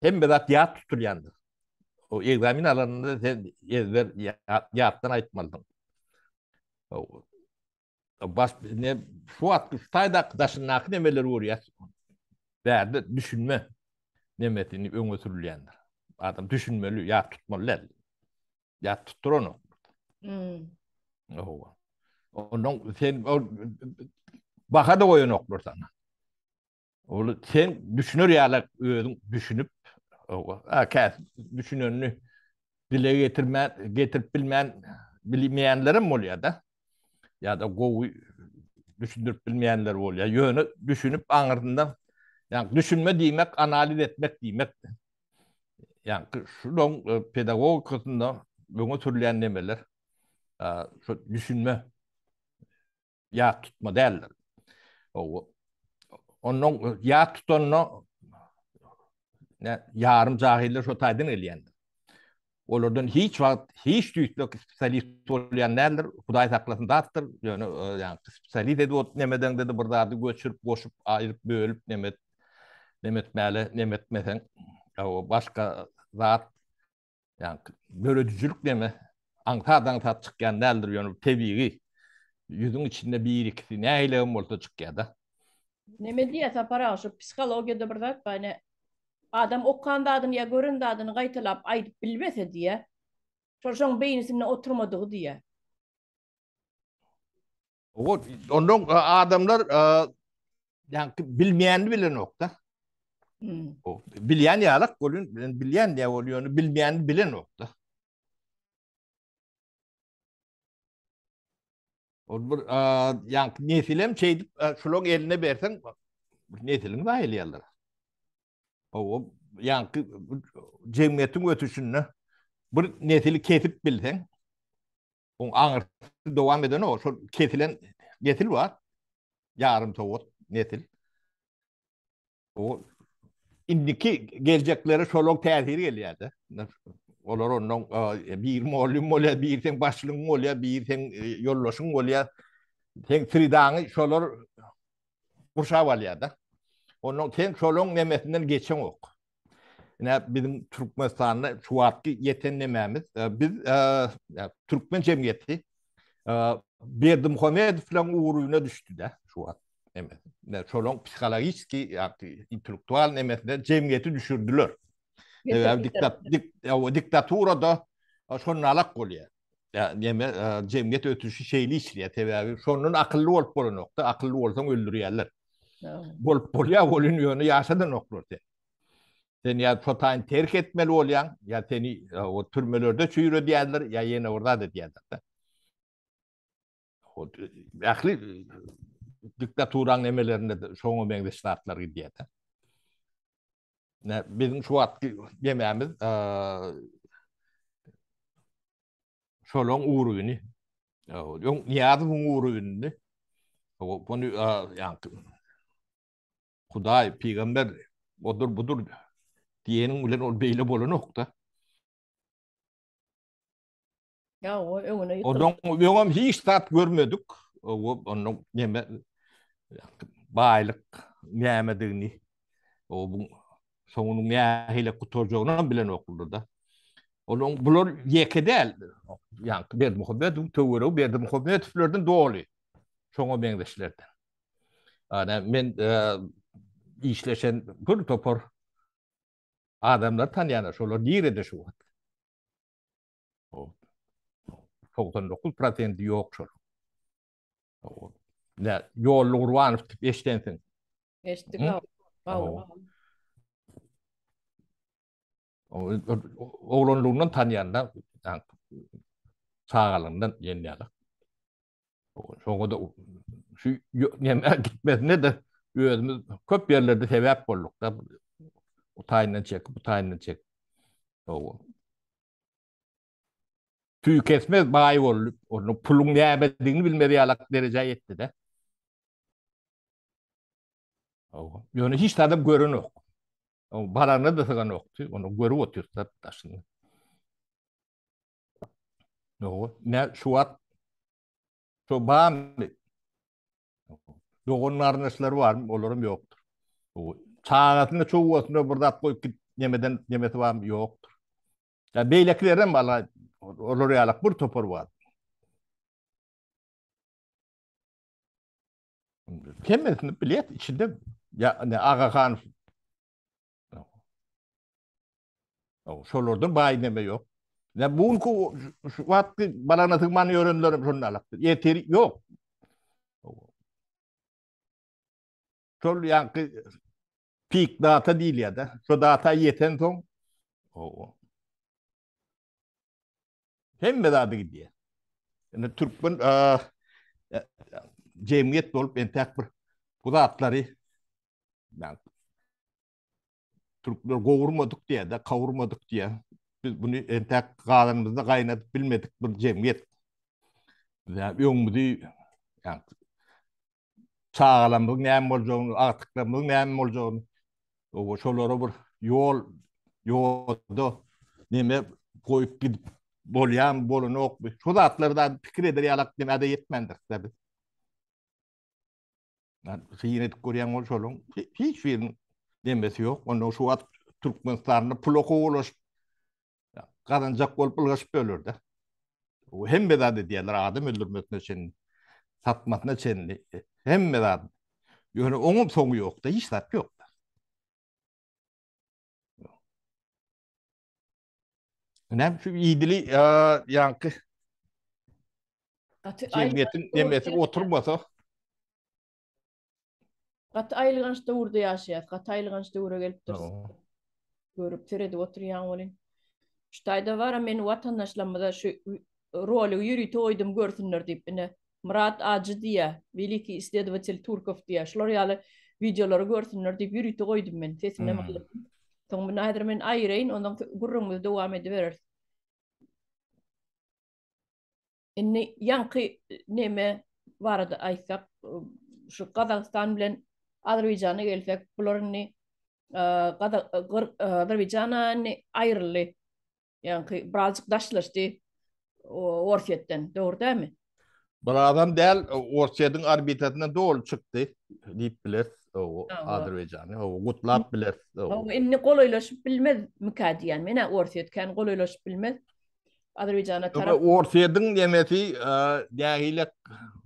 [SPEAKER 2] Hem bir zat yat tutulyandır. O egzamin alanında sen ezber yattan aytmalydın. Baş ne şu at stayda daşınak nemeler uğrayat. Bärde düşünme nemetini öňe sürülýändir. Adam düşünmeli, ya tutmalı. Ya tuttur onu.
[SPEAKER 1] Hmm.
[SPEAKER 2] O. Onun sen baka da koyun sana. Olu sen düşünür ya özün düşünüp o kas düşünönünü dile getirip bilmeyenlerim bolýar da. Ya da gowy düşündürüp bilmeyenler bolýar. Yönü düşünüp aňyrdan yani düşünme diýmek, analiz etmek diýmek. Yani şunun pedagogikasında öňe sürülýän nemeler, şu düşünme, ya tutma däldir. O onun ya tutanno ne yarım cahiller şu taýdan elýändir. Olardan hiç wagt hiç düýtlük spesialist bolýanlar Hudaý saklasyn datdyr. Yani spesialist edip nemeden dedi bir zady göçürüp goşup aýryp bölüp nemetmesen o başka zat yani bölücülük neme aňtadan tat çykýan däldir ýöne tebiigi yüzün içinde bir ikisi näýle bolsa çykýar da.
[SPEAKER 1] Neme diýe para şu psikologiyada bir zat bana adam okandadyny ya görendadyny gaýtalap aýdyp bilmese diýe. Şoşoň beýnisinde oturmadygy diýe.
[SPEAKER 2] O ondan adamlar yani bilmeýän bilen nokta. O bilýän ýalyk bolun bilýän diýe bolýar, bilmeýän bilen nokta. O bir yani nesilem şeydip şolong eline bersen nesilin gaýylýarlar. O yani jemgyýetiň ötüşünde bir nesili kesip bilsen on aňyr dowam eden o şol kesilen nesil var. Yarım towut nesil. O indiki gelecekleri şolong täsiri gelýärdi. Olar ondan bir muallim bolýar, bir sen başlygyň bolýar, bir sen ýollaşyň bolýar. Sen fridaňy şolar gurşap alýar da. Onun sen şolong nemesinden geçen ok. Ne bizim Türkmenistan'da şu wagtky yeten nememiz biz Türkmen jemgyýeti Berdimuhamedov bilen uğruna düştü de şu wagt. Evet. Ne şolong psikologiki intellektual nemesinde jemgyýeti düşürdüler. Diktaturada şonalak bolýar. Yani jemgyýet ötüşi şeýli işleýär tebabi. Şonun akylly bolup bolanokda, akylly bolsaň öldürýärler. Bolup bolýar, bolun ýöne ýaşadan oklar. Sen ya çotaň terk etmeli bolýan, ya seni o türmelerde çüýre diýerler, ya ýene orada da diýerler. O ähli diktaturan nemelerinde şoňa meňde ştatlar diýerler. Ne bizim şu wagtky ýememiz şolong uğruny. Ýok ýadyň uğruny. O bunu yani Hudaý, peýgamber odur budur diýeniň bilen ol beýle bolanokda.
[SPEAKER 1] Ya o öňüne
[SPEAKER 2] Ondan öňem hiç tat görmedik. Onun neme baýlyk nämedigini o bu soňunyň nähile kutorjagyny bilen okuldy da. Onun bular ýeke däl. Yani Berdimuhamedov töwere Berdimuhamedowlerden doly. Şoňa meňdeşlerden. Ana men işleşen bir topar adamlar tanýar, şolar diýerdi şu wagt. O 99% ýok şol. O ne ýol Urwanow tip eşdensiň.
[SPEAKER 1] geçti
[SPEAKER 2] Oğlanlığından tanıyanlar sağalığından yeniyalak. Sonra da şu gitmesine de özümüz köp yerlerde sebep olduk da O tayından çek, bu tayından çek. O. Tüy kesmez bayi olup, onu pulun näbediğini bilmedi yalak derece yetti de. O. Yani hiç adam görün yok. O barana da sıgan yoktu. Onu görüp oturuyorlar taşını. O. Ne şu at, şu bağ mı? Doğunun arnaşları var mı? Olurum yoktur. O. Çağatında çoğu olsun burada koyup git yemesi var mı? Yoktur. Ya beyleklerden bana olur yalak bir topur var. Kemesini bilet içinde ya ne Aga Khan şolordan bayi deme yok. Ya bu şu vakti bana tırman öğrenlerim şunun alaktır. Yeteri yok. Şol yankı peak data değil ya da. Şu data yeten son hem mi daha gidiyor. Yani Türkmen cemiyet olup entek bir bu da atları yani Türkler kavurmadık diye de kavurmadık diye biz bunu entek kanımızda kaynatıp bilmedik bir cemiyet. Yani yokmudu yani sağlamlık näme boljagyny, aktyklymyň näme boljagyny o şolara bir ýolda näme goýup gidip bolýan bolanok şu zatlardan pikir eder ýalak näme ýetmendir tabi. Yani şeýle görýän bol şoluň hiç bir demesi ýok. Onda şu wagt Türkmenistanyny puloko boluş garanjak bolup ılgaşyp bölürdi. O hemme zat diýerler adam öldürmesine çenli, satmasına çenli. Hemme zat. Ýöne oňum soňy ýok da, hiç zat ýok. Nem şu iyidili yankı cemiyetin demesi oturmasa
[SPEAKER 1] Gat aýlygynçda urda ýaşaýar. Gat aýlygynçda ura gelip dursa. Görüp teredi oturýan bolyn. Ştaýda bara men watandaşlamada şu roli ýürüýte oýdum görsünler diýip ine Murat Ajy diýe, veliki isledowatelь Turkov diýe. Şolar ýaly videolary görsünler diýip ýürüýte goýdum men. Sesine makyp. Soň men häzir men aýraýyn, ondan gurrumyz dowam ediberer. Inni yankı neme vardı aýsak şu Kazakistan bilen Azerbaýjana gelsek bularny Azerbaýjana aýryldy. Yankı birazcık daşlaşdy Orsetden, dogry dämi?
[SPEAKER 2] bir adam däl Orset'in arbitasyna dol çykdy diýip biler. O Azerbaýjany, o gutlap biler.
[SPEAKER 1] O inni golaýlaşyp bilmez mükadiýän. Mene Orset kan golaýlaşyp bilmez. Azerbaýjana tarap.
[SPEAKER 2] Orset'in demesi dähilek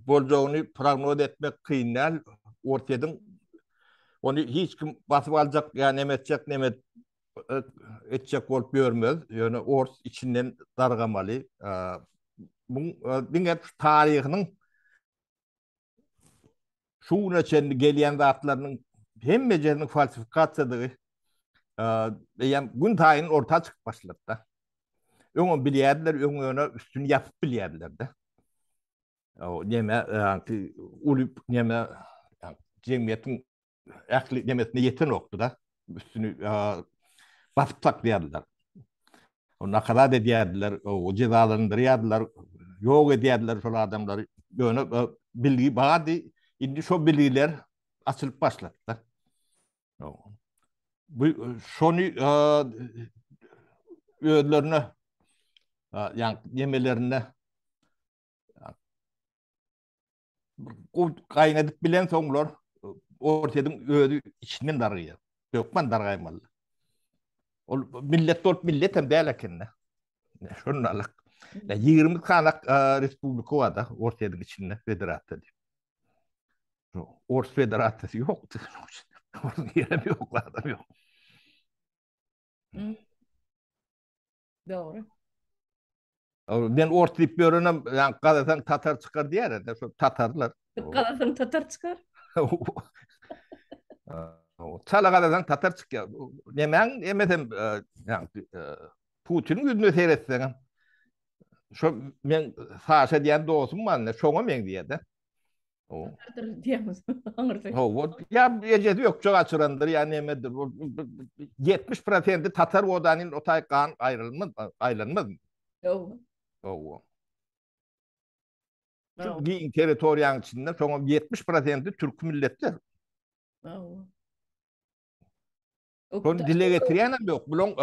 [SPEAKER 2] boljagyny prognoz etmek kynal. Orset'in onu hiç kim basyp aljak ýa-ni emetjek neme etjek bolup görmez. Ýöne ors içinden dargamaly. Bu diňe taryhynyň şuna çenli gelýän zatlarynyň hemme jeriniň falsifikasiýadygy ýa gün taýyny orta çykyp başlady da. Öňe bilýärdiler, öňe üstün ýapyp bilýärdiler de. O neme ulyp neme jemgyýetiň ähli demesine ýeten okdy da. Üstünü basyp saklaýardylar. Ona kadar edýärdiler, o cezalandyrýardylar, ýok edýärdiler şol adamlary. Ýöne bilgi bady, indi şo bilgiler açylyp başlady da. Bu şonu özlerine yani yemelerine kaynadıp bilen soňlar ortadan özü içinden darýar. Ýokman dargaýmaly. Ol millet olup millet hem däl ekenne. Şonu alak. 20 kanak respublika var da ortadan içinde federasiýa diýip. Ors federasyasy ýokdy. Orada ýerem ýok, adam ýok.
[SPEAKER 1] Doğru.
[SPEAKER 2] Ben ort diýip görenem, yani Kazakystan Tatar çıkar diýer de, şu Tatarlar.
[SPEAKER 1] Kazakystan Tatar çıkar.
[SPEAKER 2] Çala Kazakystan Tatar çıkýar. Nemäň emesem yani Putin gündüz seyretseň. Şu men Saşa diýen dostum var, şoňa men diýerde. O.
[SPEAKER 1] Diyemiz. Anırdı.
[SPEAKER 2] O ya ejedi yok çok açırandır yani emedir. 70% Tatar odanın otay kan ayrılmaz.
[SPEAKER 1] Yo.
[SPEAKER 2] O.
[SPEAKER 1] Yo.
[SPEAKER 2] Çünkü teritoriyanın içinde sonra 70% Türk milletler.
[SPEAKER 1] Yo.
[SPEAKER 2] Onu dile getiren de yok. Bulun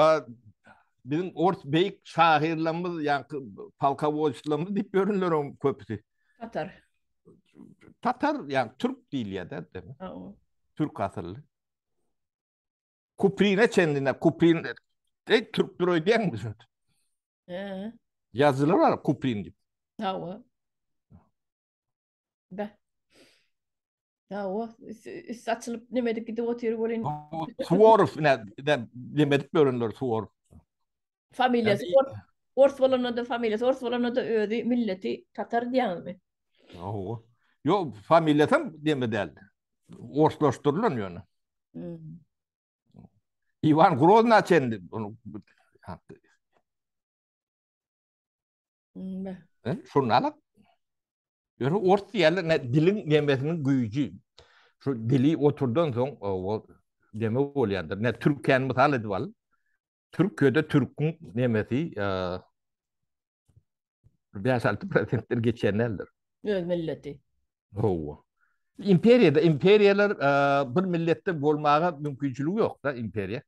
[SPEAKER 2] bizim beyik şahirlerimiz yani palkavoçlarımız deyip görünürler o köprüsü.
[SPEAKER 1] Katar.
[SPEAKER 2] Tatar yani Türk değil ya da değil mi?
[SPEAKER 1] Yo.
[SPEAKER 2] Türk asıllı. Kuprine kendine Kuprine Türk duruyor diyen mi?
[SPEAKER 1] He.
[SPEAKER 2] Yazılar var Kuprin gibi.
[SPEAKER 1] Yo. Be. Yo. Saçılıp nemedik gidip oturup olayım.
[SPEAKER 2] Suvorov ne demedik görünürler Suvorov. Yani,
[SPEAKER 1] Familyası. Ors bolana da familyası. Ors bolana da ödü milleti Tatar diyen mi?
[SPEAKER 2] o. Yo familyatam demedi elde. Orslaştırılan yani.
[SPEAKER 1] Hmm.
[SPEAKER 2] Ivan Grozny kendi onu
[SPEAKER 1] Be.
[SPEAKER 2] şunu alak. Yani ort yerler ne dilin yemesinin gücü. Şu dili oturduğun son o deme oluyordur. Ne Türkiye'nin misal edip al. Türkiye'de Türk'ün nemesi 5-6% geçenlerdir.
[SPEAKER 1] Öz milleti.
[SPEAKER 2] O. İmperiyalar bir millette olmağa mümkünçülüğü yok da imperiya.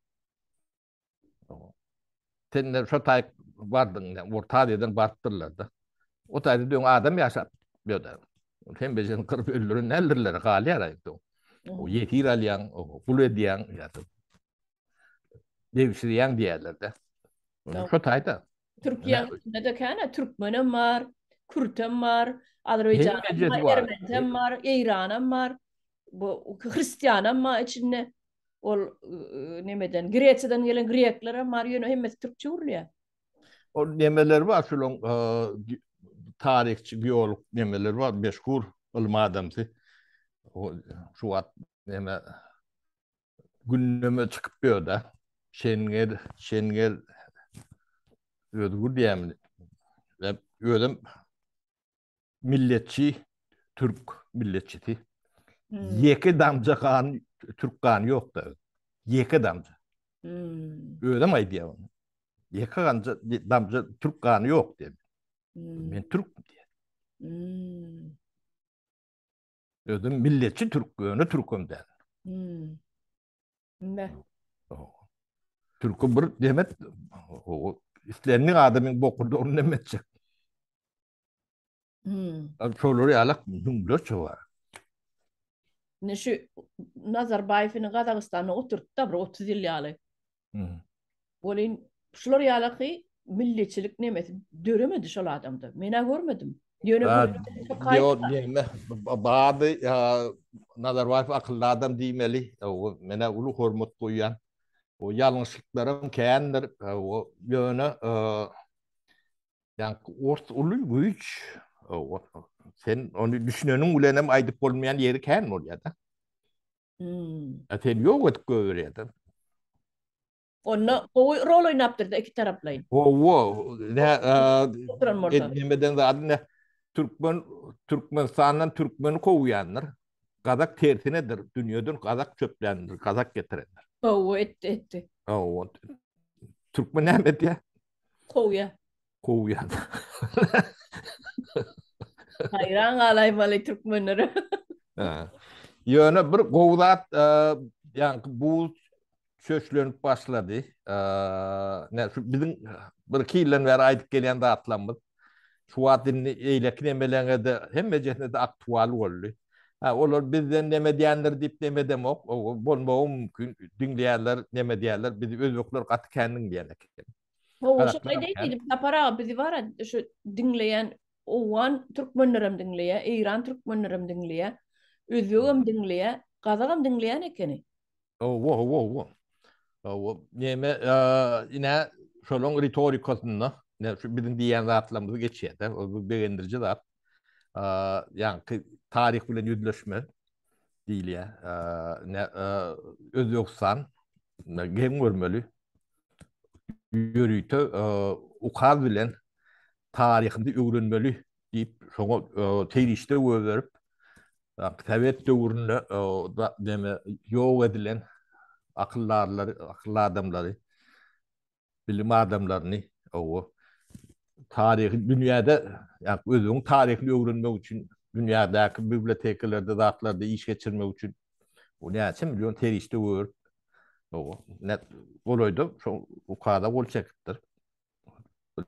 [SPEAKER 2] Sen şu tay vardın, orta deden barttırlar da. O tayda diyorsun adam yaşat. Böyle. Hem becen kırıp öldürün eldirler. Gali arayıp da. O yetir alayan, o kul ediyen, ya da devşiriyen diyorlar da. Şu tayda.
[SPEAKER 1] Türkiye'nin içinde de kâne Türkmenim var, Kürt'üm var, Azerbaycan'ım
[SPEAKER 2] Hem
[SPEAKER 1] var,
[SPEAKER 2] becesi var.
[SPEAKER 1] Ermeni'm var, İran'ım var, bu Hristiyan'ım var içinde. Ol nemeden Greç'den gelen Greklerim var, yönü hem Türkçe oluyor.
[SPEAKER 2] O nemeler var. Şulun tarihçi, biyolog nemeler var. Meşhur ılma adamsı. O şu at neme gündeme çıkıp bir da. Şenger ödgür diyeyim. Ve ödüm milletçi, Türk milletçisi.
[SPEAKER 1] Hmm.
[SPEAKER 2] Yeki damca kan, Türk kanı yok da. Yeki damca.
[SPEAKER 1] Hmm.
[SPEAKER 2] Öyle mi diyor? Yeki damca Türk kanı yok dedi.
[SPEAKER 1] Hmm.
[SPEAKER 2] Ben Türk diye.
[SPEAKER 1] Hmm.
[SPEAKER 2] Ödüm milletçi Türk yönü Türk'üm der.
[SPEAKER 1] Hmm. Ne?
[SPEAKER 2] Türk'ü bir demet o İsleninin adamın bokurda onu demetecek.
[SPEAKER 1] Hmm.
[SPEAKER 2] Çoğuları yalak numlo çoğu.
[SPEAKER 1] Ne şu Nazarbayev'in Kazakistan'a oturttu da bir 30 yıl yalı. Olin şular yalı ki milliyetçilik nemeti döremedi şu adamda. Mena görmedim. Yöne görmedim. Kayıp.
[SPEAKER 2] Diyor diyeme bazı Nazarbayev akıllı adam değmeli. O mena ulu hormat koyan. O yanlışlıklarım kendir. O yönü yani ort ulu güç. Sen onu düşünenin ulenem aydıp olmayan yeri kendi oraya da.
[SPEAKER 1] Hmm.
[SPEAKER 2] Sen yok et görüyordu.
[SPEAKER 1] Onunla o rol oynaptırdı iki taraflayın.
[SPEAKER 2] O ne
[SPEAKER 1] Oturan orada.
[SPEAKER 2] demeden zaten ne Türkmenistan'dan Türkmeni kovuyanlar. Kazak tersinedir. Dünyadan Kazak çöplendir. Kazak getirenler.
[SPEAKER 1] O etti.
[SPEAKER 2] O Türkmen ne ya?
[SPEAKER 1] Kovuya.
[SPEAKER 2] Kovuyan.
[SPEAKER 1] Hayran alaymalı Türkmenleri.
[SPEAKER 2] Yöne bir kovdat yani bu söçlönüp başladı. Ne şu bizim bir iki yıldan beri aydık gelen de atlanmış. Şu adın eylekin emelerine de hem meclisinde de aktual oldu. Ha, olur bizden neme diyenler deyip neme demek. O bulma mümkün. Dinleyenler neme diyenler. Biz özbekler katı kendin diyenek.
[SPEAKER 1] O şu
[SPEAKER 2] Kazaklar
[SPEAKER 1] ay
[SPEAKER 2] yani.
[SPEAKER 1] değil. Para bizi var ya şu dinleyen Oğan Türkmenlerim dinleye, İran Türkmenlerim dinleye, Özbek'im dinleye, Kazak'ım dinleyen ekeni.
[SPEAKER 2] O neme yine şolong ritorikasını ne şu bizim diyen zatlarımızı geçiyor da. O bu beğendirici zat. Yani tarih bile yüzleşme değil ya. Ne Özbekistan gen görmeli. Yürüytü ukaz bilen tarihinde öğrenmeli deyip sonra terişte öğrenip Tabiat döwründe da deme ýok edilen akıllı adamları, bilim adamlaryny o tarihi dünyada yani özüň tarihini öwrenmek üçin dünyadaky bibliotekalerde, zatlarda iş geçirmek üçin o näçe milyon terişde wör. O net boloydu şu ukada bol çekipdir.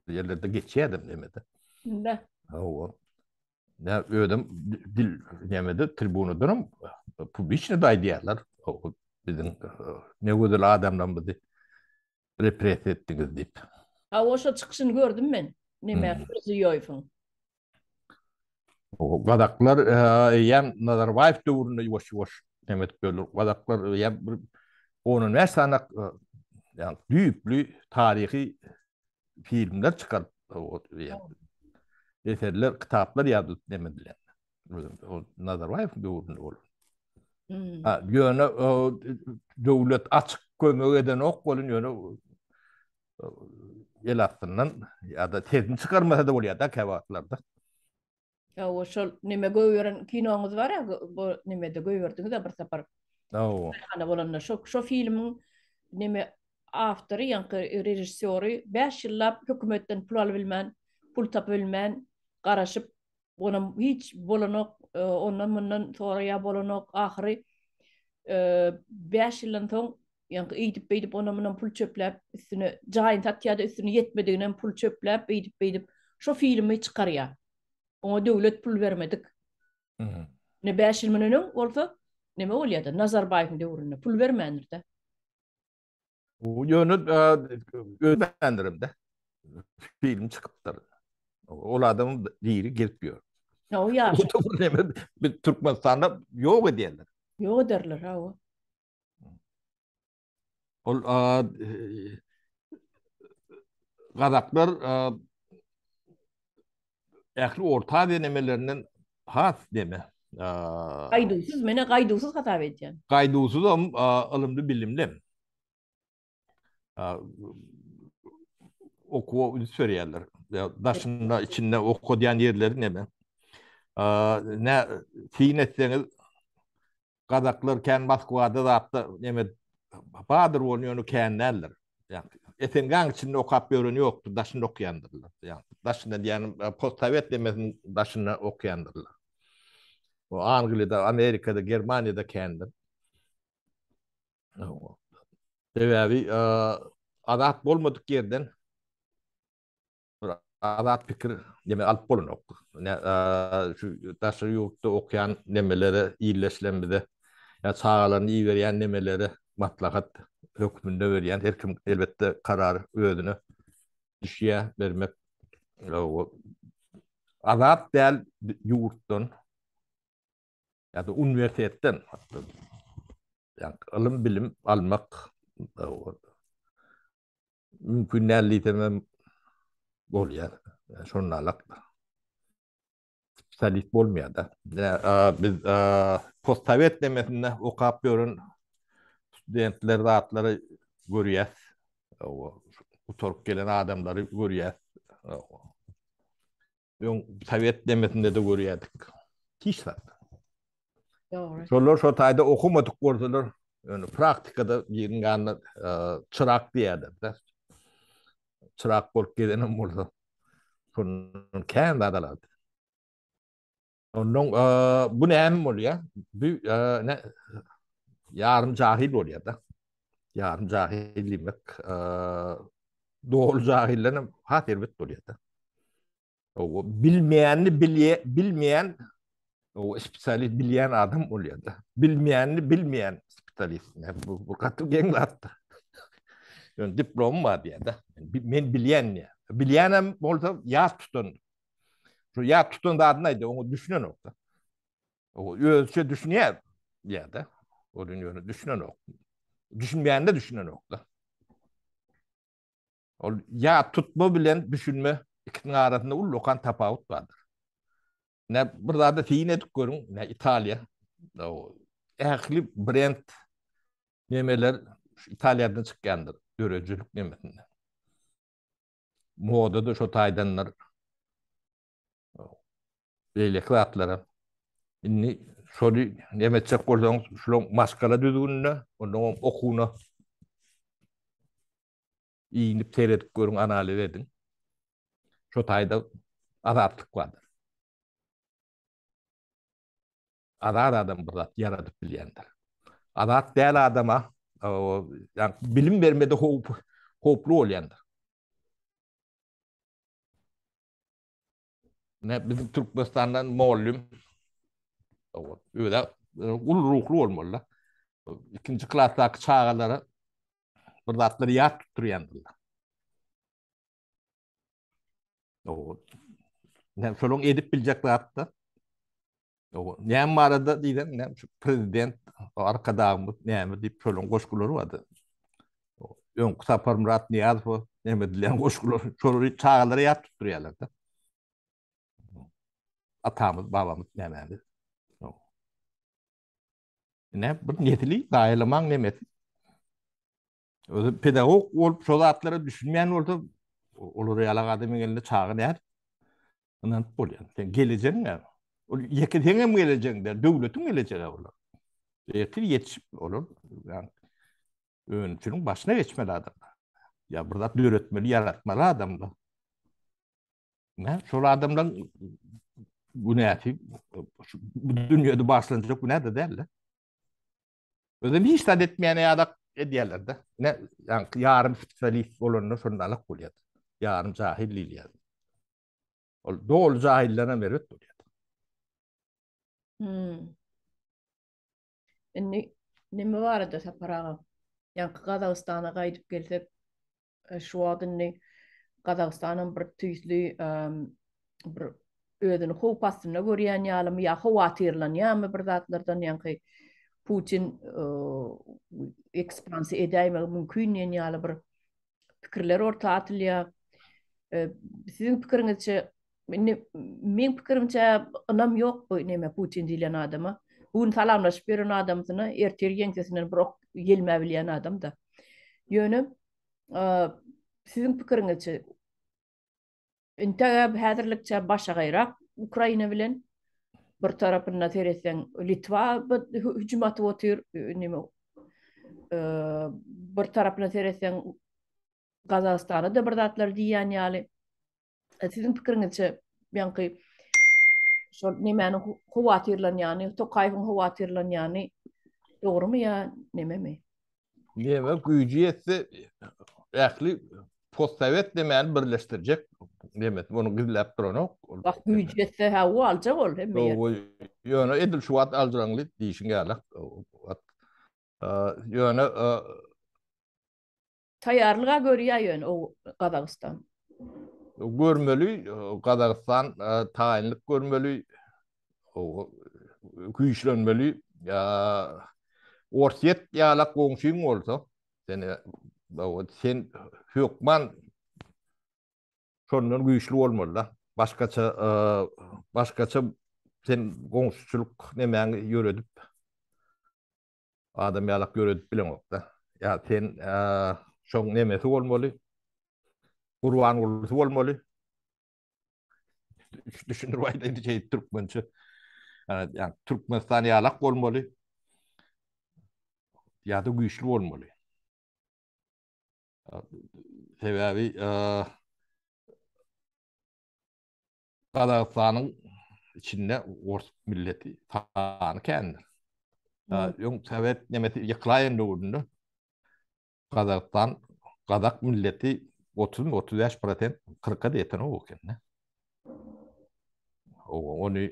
[SPEAKER 2] Yerlerde geçýärdim demedi.
[SPEAKER 1] Ne?
[SPEAKER 2] O ne ödüm dil demedi tribunudyrum. Publiçne da diýerler. O bizim ne güzel adamlar bizi repres etdiňiz diýip.
[SPEAKER 1] Ha oşa çıkışını gördüm ben. Nime
[SPEAKER 2] Hmm.
[SPEAKER 1] Mirziyoyev'in.
[SPEAKER 2] O gadaklar ýem Nazarbayew döwründe ýoş demek bolýar. Gadaklar ýem onun näsana yani düýüplü tarihi filmler çıkar. O ýem eserler, kitaplar ýazyp demediler. O Nazarbayew döwründe bolýar.
[SPEAKER 1] Hmm.
[SPEAKER 2] Ha, ýöne döwlet açyk kömek eden ok bolun ýöne el altından ýa-da tezini çıkarmasa da bolýar da kebatlarda.
[SPEAKER 1] Ya oşa nime göweren kinoňuz var ya, bu nimede göwerdiňiz de bir separ.
[SPEAKER 2] O
[SPEAKER 1] Ana bolanlar şo filmiň nime awtory ýa-da rejissöri 5 ýyllap hökümetden pul alyp bilmän, pul tapyp bilmän, garaşyp ona hiç bolanok ondan mundan sonra ýa bolanok ahyry 5 ýyldan soň ýa-da ýitip ona mundan pul çöpläp üstüne jaýyn tatýada üstüne ýetmediginden pul çöpläp ýitip şo filmi çykarýar. Ona döwlet pul bermedik. Ne 5 ýyl meneniň bolsa nime bolýardy? Nazarbayewiň döwründe pul bermändir-de.
[SPEAKER 2] o ýöne öýrendirimde film çıkıpdyr. Ol adam diýri gelipýär.
[SPEAKER 1] Ya o
[SPEAKER 2] O
[SPEAKER 1] ýaşy.
[SPEAKER 2] da bu neme bir Türkmenistanda ýok edýärler.
[SPEAKER 1] Ýok derler ha o.
[SPEAKER 2] Ol gadaklar ähli orta denemelerinden has deme.
[SPEAKER 1] Gaýdusuz mene gaýdusuz hatap edýän.
[SPEAKER 2] Gaýdusuz alımlı bilimli. Oku söylerler. Daşında içinde oku diyen yerleri ne ben? Ne fiin etseniz gadaklar ken Moskvada da hatta ne badır onu kendiler. Yani Esengan içinde okap görünü yoktu. Daşında okuyandırlar. Yani daşında yani postsovet demesin daşında okuyandırlar. O Angliya'da, Amerika'da, Germanya'da kendim. Sebebi adat bolmadık yerden adat fikir deme alıp bolun ok. Ne şu daşı yurtta okuyan nemeleri iyileşlenmede ya çağalarını iyi veren nemeleri matlakat hükmünde veren her kim elbette karar özüne düşüye vermek o adat del yurttan ya da üniversitetten hatta yani ilim bilim almak mümkünlerliği temem bolýar. Şonalak spesialist bolmaýar da. Biz postsovet demesinde okap görün studentler zatları görýäs. O utorup gelen adamları görýäs. Ýön sovet demesinde de görýärdik. Hiç zat.
[SPEAKER 1] Doğru.
[SPEAKER 2] Şolar şo taýda okumadyk bolsalar, ýöne praktikada ýerňärde çırak diýerler. Çırak bolup gelenem bolsa. Şonun kän adalar. Onun bu näme bolýar? Bu ne yarım jahil bolýar da. Yarım jahil demek doğru jahillerim hat elbet bolýar da. O bilmeýän o spesialist bilýän adam bolýar da. Bilmeýänni bilmeýän spesialist. Bu gaty geňlatdy. Yani diplom var diye da. Men bilýän. Bilýänem bolsa ýa tutun. Şu ýa tutun da adynaýdy, onu düşünen okda. O özçe düşünýär ýa-da. O dünýäni düşünen ok. Düşünmeýände düşünen okda. O ýa tutma bilen düşünme ikisinin arasında ullukan tapawut bardyr. Ne burada da fiin edip görün, ne İtalya. O ähli brand nemeler İtalyadan çykýandyr. Görejülük nemesinde. Moda da şo taýdanlar beýleki zatlara inni şolu nemetsek bolsaň şulan maskala düzgünne, ondan okuwuna iýinip seyredip görüň, analiz edin. Şo taýda azatlyk bardyr. Azat adam bir zat yaradyp bilýändir. Azat däl adama ýa bilim bermede hoplu bolýandyr. Ne bizim Türkmenistan'dan muallim öyle ul ruhlu olmalı. İkinci klasdaki çağaları bir zatları yat tutturuyandılar. Ne şolun edip bilecekler hatta. Ne arada diyden ne prezident arkadağımız ne mi deyip şolun koşkuları vardı. Ön Sapar Murat Niyazov ne mi dilen koşkuları şolun çağaları yat tutturuyorlardı. Atamız babamız ne mi? Ne bir niyetli gayelaman ne mi? Pedagog olup şol atlara düşünmeyen olsa olur yalak adamın elinde çağı ne yer? Ondan bolýan. Sen geleceksin ya. O yeketene mi geleceksin der, döwletin gelecek olur. Yetir yetişip olur. Yani öňçünün başına geçmeli adam. Ya burada öğretmeli, yaratmalı adamda. Ne? Şol adamdan bu näti? Bu dünyada başlanacak bu näde derler. Özüm hiç tad etmeýän ýa-da edýärler de. Ne? Yani yarım spesialist bolanlar şondalyk bolýar. Yarım jahil diýýär. Doğru cahillere verir duruyor.
[SPEAKER 1] Nime barada saparaga. Yani Kazakstan'a gaýdyp gelsek, şu adını Kazakstan'ın bir tüýsli bir ödünü how pastyna görýän ýalym ýa howatyrlanýarmy bir zatlardan ýa-ni Putin ekspansiýa edäýme mümkin ýaly bir pikirler orta atylýar. Sizin pikiriňizçe men pikirimçe ynam ýok bu neme Putin diýilen adama. Bugün salamlaşyp beren adamsyna erter ýeňsesinden bir ok gelme bilýän adam da. Ýöne sizin pikiriňizçe intägä häzirlikçe başa gaýrak Ukraina bilen bir tarapyna seretseň Litwa hüjüm atyp otyr neme bir tarapyna seretseň Kazakstana da bir zatlar diýän ýaly. Sizin pikiriňizçe ýa-ni şol nemeni howatyrlanýany, Tokaýewiň howatyrlanýany dogrymy ýa nememi?
[SPEAKER 2] Neme güýji etse ähli postsovet demeni birleşdirjek. Demet, onu gizläp duranok.
[SPEAKER 1] Bak güýji etse ha o aljak ol hemme.
[SPEAKER 2] Ýöne edil şu wagt aldyranly diýişiň ýalak. Ýöne
[SPEAKER 1] taýarlyga görýär ýöne o Kazakystan.
[SPEAKER 2] Görmeli, Kazakystan taýinlik görmeli, güýçlenmeli. Orset ýalak goňşyň bolsa, sen hökman şondan güýçli bolmaly. Başgaça sen goňşyçylyk nemäni ýöredip adam ýalak ýöredip bilenok da. Ya sen şoň nemesi bolmaly. Kurwan bolsa bolmaly. Düşünür waýda şey türkmençe. Yani Türkmenistan ýalak bolmaly. Ýa-da güýçli bolmaly. Sebäbi Kazakstanyň içinde Ors milleti taany kendir. Ýöň Sovet nemesi ýyklaýan döwründe Kazakistan, Kazak milleti 30-35% 40'a da yeten o eken. Onu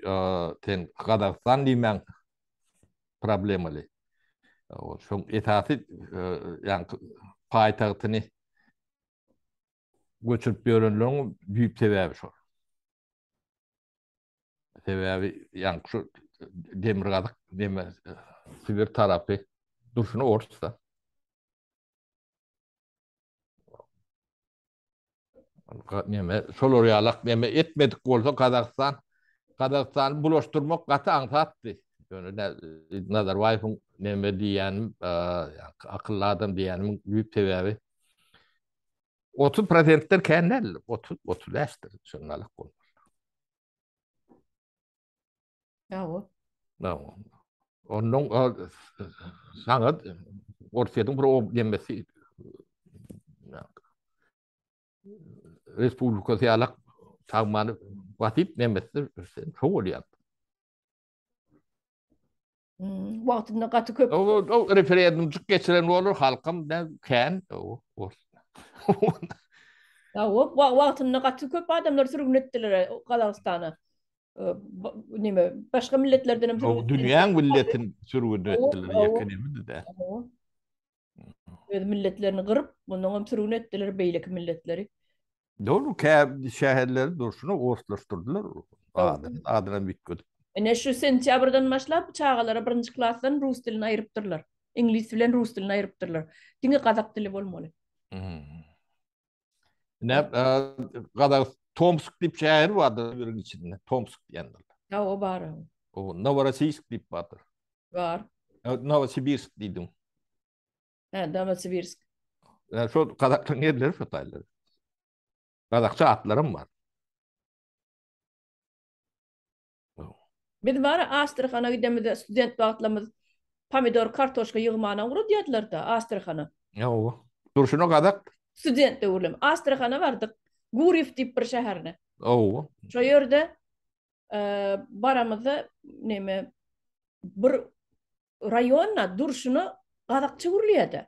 [SPEAKER 2] ten Kazakistan diýmän problemali. Şoň etati yani paýtagtyny göçürüp ýörenleriň büyük sebäbi şol. Sebäbi yani şu Demirgazyk deme Sibir tarapy durşuny ortsa. Neme şol ýalak neme etmedik bolsa Kazakistan bulaşdyrmak gaty aňsatdy. Ýöne Nazarbayewiň neme diýän akylly adam diýäniň büyük sebäbi 30%'ler kendiler, 30'laştır şunlalyk bolmaly.
[SPEAKER 1] Ýa-o.
[SPEAKER 2] No. Onun sanat ortadan bir o demesi Respublika siyalak tagmanı vatip demesi çok oluyor.
[SPEAKER 1] Wagtynda gaty köp.
[SPEAKER 2] O referandumcuk geçiren olur halkım ne kan o.
[SPEAKER 1] Ya wagtynda gaty köp adamlar sürgün etdiler Gazagstana. Nime başga milletlerden hem sürgün
[SPEAKER 2] O
[SPEAKER 1] etdiler.
[SPEAKER 2] dünyanın milletin sürgün
[SPEAKER 1] O
[SPEAKER 2] ettiler
[SPEAKER 1] o
[SPEAKER 2] yakınımdı da.
[SPEAKER 1] o milletlerini kırıp bundan hem sürgün etdiler beýleki milletleri.
[SPEAKER 2] Doğru ki şehirleri duruşunu oğuzlaştırdılar. Adına büyük.
[SPEAKER 1] Ene şu sentýabrdan başlap çağalara birinji klasdan rus dilini aýrypdyrlar. İnglis bilen rus dilini aýrypdyrlar. Diňe gazak dili bolmaly.
[SPEAKER 2] Ne kadar Tomsk dip şehir vardı bir içinde. Tomsk diyenler.
[SPEAKER 1] Ya o bar.
[SPEAKER 2] O Novorossiysk dip vardı.
[SPEAKER 1] Var.
[SPEAKER 2] Novosibirsk dedim.
[SPEAKER 1] Ha, Novosibirsk.
[SPEAKER 2] Yani şu Kazakların yerleri Fetayları. Kazakça atlarım var.
[SPEAKER 1] Biz var Astrahana gidemizde student wagtlarymyz pomidor, kartoşka ýygmana guru diýdiler da Astrahana.
[SPEAKER 2] Ya o. Duruşunu Kazak.
[SPEAKER 1] Student de urlum. Astrahana bardyk. Guryev diýip bir şäherine.
[SPEAKER 2] O.
[SPEAKER 1] Şo ýerde baramyzda neme bir rayonna durşunu Kazakça gurulýardy.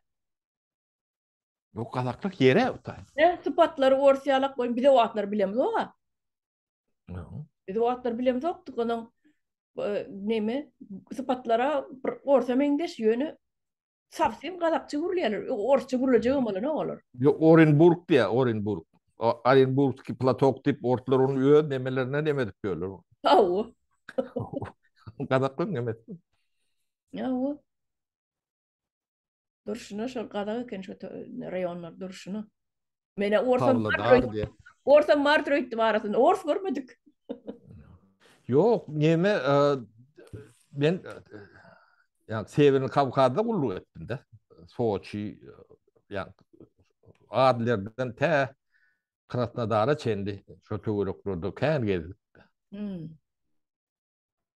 [SPEAKER 2] O Kazaklık yere utay.
[SPEAKER 1] Sıpatlary orsiýalak goýun bir de o atlar bilemiz oga.
[SPEAKER 2] O.
[SPEAKER 1] Biz o atlar bilemiz oktuk onun neme sıpatlara orta meňdeş ýöne safsym Kazakça gurulýar. Orsça gurulajak bolmaly ne bolar?
[SPEAKER 2] Yo Orenburg diye Orenburg. O Orenburgski platok tip ortlar onu öğ demelerine demedik diyorlar.
[SPEAKER 1] Awu.
[SPEAKER 2] Kazaklık demesi.
[SPEAKER 1] Awu. Durşuna şol Kazak eken şu rayonlar durşuna. Mene
[SPEAKER 2] Pavlodar diye.
[SPEAKER 1] Orta Martroytdy barasyn. Ors görmedik.
[SPEAKER 2] Yok neme ben yani Severin Kavkaz'da kulluq ettim de. Soçi yani adlerden te Krasnodar'a çendi. Şu töweroklarda kan gezdik.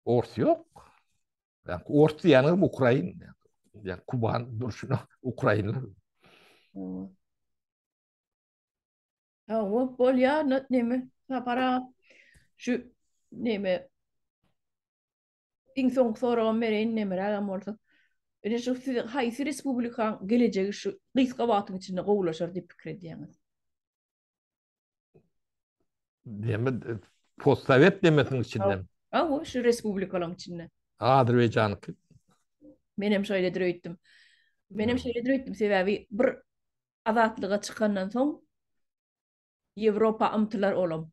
[SPEAKER 2] Ors yok. Yani Ors yani Ukrayn. Yani Kuban duruşuna Ukraynlı.
[SPEAKER 1] Awu bol ya neme para şu neme iň soň soragan bereň nemerägem bolsa. Ene şu haýsy respublikaň gelejegi şu gysga wagtyň içinde gowulaşar diýip pikir edýäňiz.
[SPEAKER 2] Deme postsovet demesinin içinden.
[SPEAKER 1] Awu şu respublikalaryň içinde.
[SPEAKER 2] Azerbaycan'ı.
[SPEAKER 1] Menem şöyle direýdim. Menem şöyle direýdim sebäbi bir azatlyga çykandan soň Ýewropa ymtylar olam.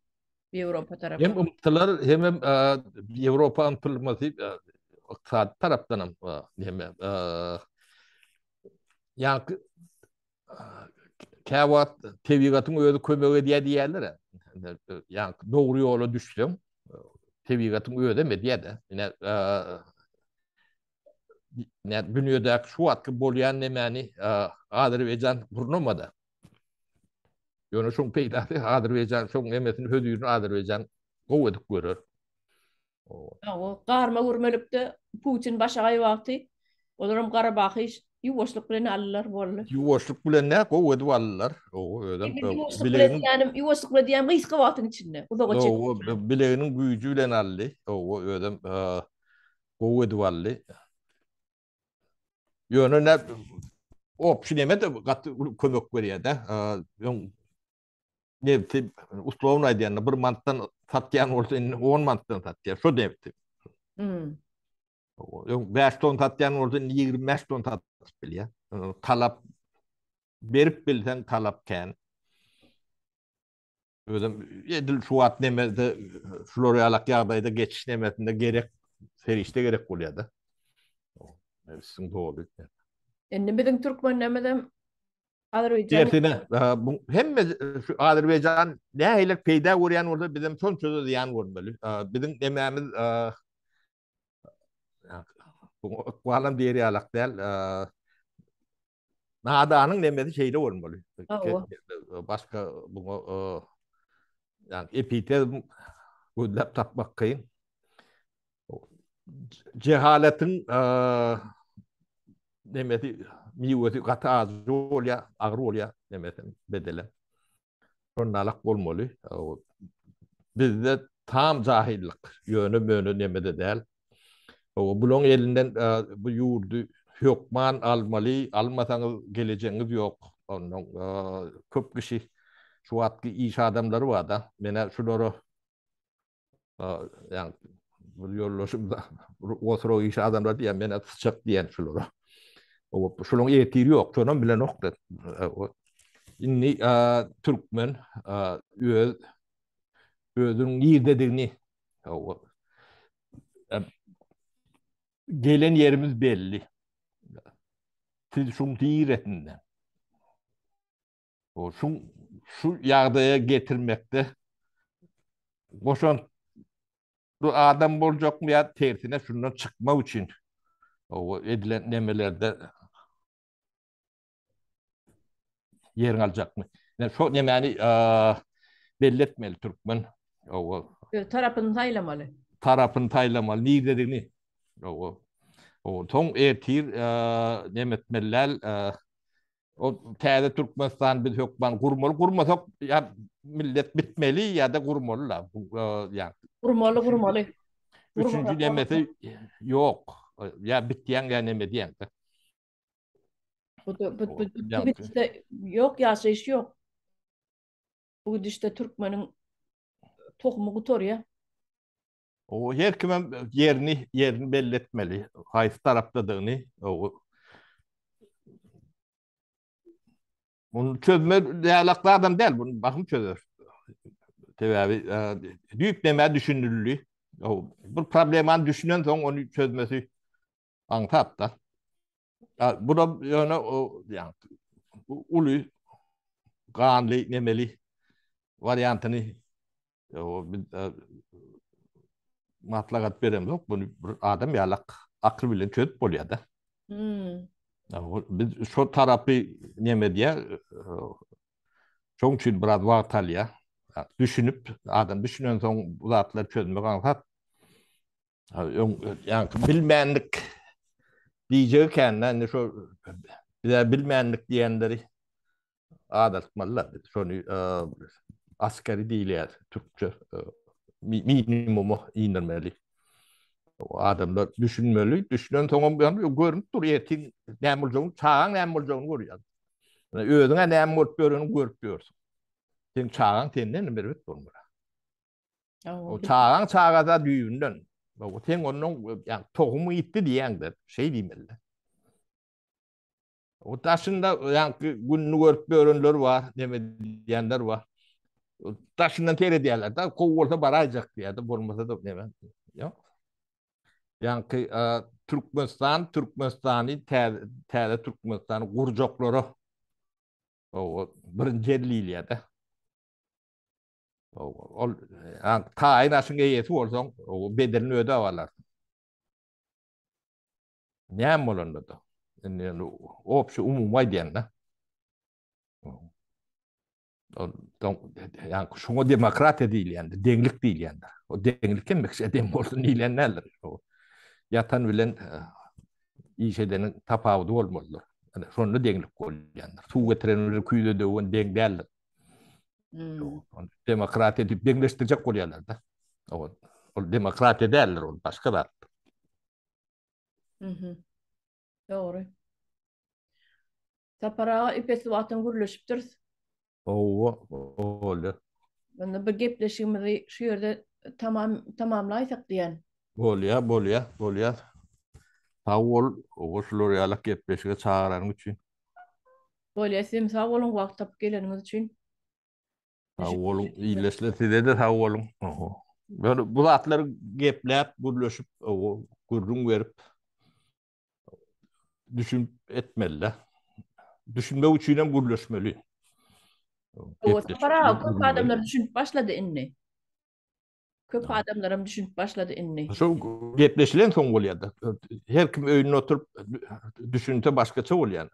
[SPEAKER 1] Ýewropa tarapy.
[SPEAKER 2] Hem ımtılar hem Avrupa ımtılması iqtisadi taraftan hem yani käwat tebigatın özü kömegi diye diýerler. Yani doğru yola düşsem tebigatın özü me diýdi. Ne dünýede şu wagtky bolýan nemeni Azerbaycan gurnamada. Ýöne şoň peýda Azerbaycan şoň emesini hödüýün Azerbaycan gow edip görür.
[SPEAKER 1] O garma gurmelikde Putin başaga wagty olaram Garabahy ýuwaşlyk bilen allar boldy.
[SPEAKER 2] Ýuwaşlyk bilen ne gow edip allar. O ödem
[SPEAKER 1] bilen ýuwaşlyk bilen diýen gysga wagtyň içinde. Uzaga çek.
[SPEAKER 2] O bileğinin güýjü bilen aldy. O ödem gow edip aldy. Ýöne ne opşin emet kömek berýär da. Ne tip uslovna diýen bir mantdan satýan bolsa 10 mantdan satýar. Şo depdi. Yok 5 ton satýan bolsa 25 ton satýar bilýär. Talap berip bilsen talap kan. Özüm edil şu wagt nemede Florialak ýagdaýda geçiş nemesinde gerek ferişte gerek bolýar da. Sizin doğru.
[SPEAKER 1] Endi biziň türkmen nemeden Azerbaycan.
[SPEAKER 2] Dersine hem şu Azerbaycan näheler peýda görýän bolsa bizim son sözü diýen görmeli. Bizim nememiz bu kualam diýeri alak däl. Nadanyň nemesi şeýle görmeli. Başka bu yani epitet gözläp tapmak kıyın. cehaletin demeti miweti gata az rolya ağır olya demeti bedele. Sonralak olmalı. Bizde tam cahillik yönü demede değil. Bulon elinden bu yurdu hükman almalı, almasanız geleceğiniz yok. Onun köp kişi şu atki iş adamları var da, bana şuları yani bu yollaşımda otro iş adamları diyen bana sıcak diyen şuları. Şunun etiri yok, şunun bile nokta. İnni Türkmen özünün iyi dediğini gelen yerimiz belli. Siz şun diretinden. Şu yağdaya getirmekte boşan bu adam olacak mı ya tersine şundan çıkma için o edilen nemelerde yerin alacak mı? Yani şu yani belli etmeli Türkmen o
[SPEAKER 1] Tarafını taylamalı.
[SPEAKER 2] tarafını taylamalı ni dediğini o ton etir nemetmeller o täze Türkmenistan biz hükman kurmalı kurmasak ya millet bitmeli ya da kurmalı la yani
[SPEAKER 1] Kurmalı.
[SPEAKER 2] üçüncü nemesi yok ya bittiyen ya neme diyen
[SPEAKER 1] Bu gidişte yok ya iş yok. Bu gidişte Türkmen'in tohumu kutor ya.
[SPEAKER 2] o her kime yerini belli etmeli. Haysi tarafladığını o bunu çözme diyalaklı adam değil bunu bakım çözer. Tabii büyük neme düşünürlüğü. Bu problemi düşünen sonra onu çözmesi antat da. Bu da yani o yani ulu kanlı nemeli varyantını o matlagat berem yok. Bunu adam yalak akıl bilen çözüp oluyor da.
[SPEAKER 1] Hmm.
[SPEAKER 2] Biz şu tarafı neme diye çok için biraz vakit alıyor. Düşünüp adam düşünen sonra bu zatları çözmek anlat. Yani bilmenlik diyecekken hani şu bize bilmenlik diyenleri adatmalılar. Şunu askeri değil yani Türkçe minimumu indirmeli. O adamlar düşünmeli. Düşünen sonra ben görüp duruyor. Ne olacağını, çağın ne olacağını görüyor. Özüne ne olacağını görüyorsun. Sen çağın senden bir bit olmuyor. O çağın çağada düğünden. O sen onun yani tohumu itti diyen de şey diyeyim. O taşında yani gününü görüp görenler var, ne diyenler var. Taşından tere diyorlar da kovulsa barajak diye de bulmasa da ne ben. Yani Türkmenistan'ı tele Türkmenistan'ı kurcakları o birinci elliyle o yani tayin aşın eyesi olsan o bedelini öde avalar. Ne mi olandı da? Yani o bir şey umumay diyen de. Yani şuna demokrat değil yani. Denglik değil yani. O denglik emek şey dem olsun iyilenlerler. O yatan bilen iyi şeylerin tapavudu olmalıdır. Yani sonra denglik olyanlar. Su getirenleri kuyuda dövün denk değerler. Demokrat edip dengleştirecek oluyorlar da. O demokrat ederler onu başka da.
[SPEAKER 1] Doğru. Taparağa ipesi vatın gürleşiptir.
[SPEAKER 2] O öyle.
[SPEAKER 1] Ben bir gepleşimizi şu yerde tamamlaysak diyen.
[SPEAKER 2] Bolya. Tavol o şuraya kepleşe çağıran için.
[SPEAKER 1] Böyle sim sağ olun vakit tapıp geleniniz için.
[SPEAKER 2] Tavolun iyileşlesi de tavolun. Böyle bu atları gepleyip gürleşip o gurrun verip düşün etmeliler. Düşünme uçuyla gürleşmeli.
[SPEAKER 1] O
[SPEAKER 2] Gepleşip
[SPEAKER 1] taparağa köp
[SPEAKER 2] gürülmeli.
[SPEAKER 1] adamlar düşünüp başladı inni. Köp adamlarım düşünüp başladı inni.
[SPEAKER 2] Şu gepleşilen son oluyor da. Her kim önüne oturup düşünse başkaça oluyor.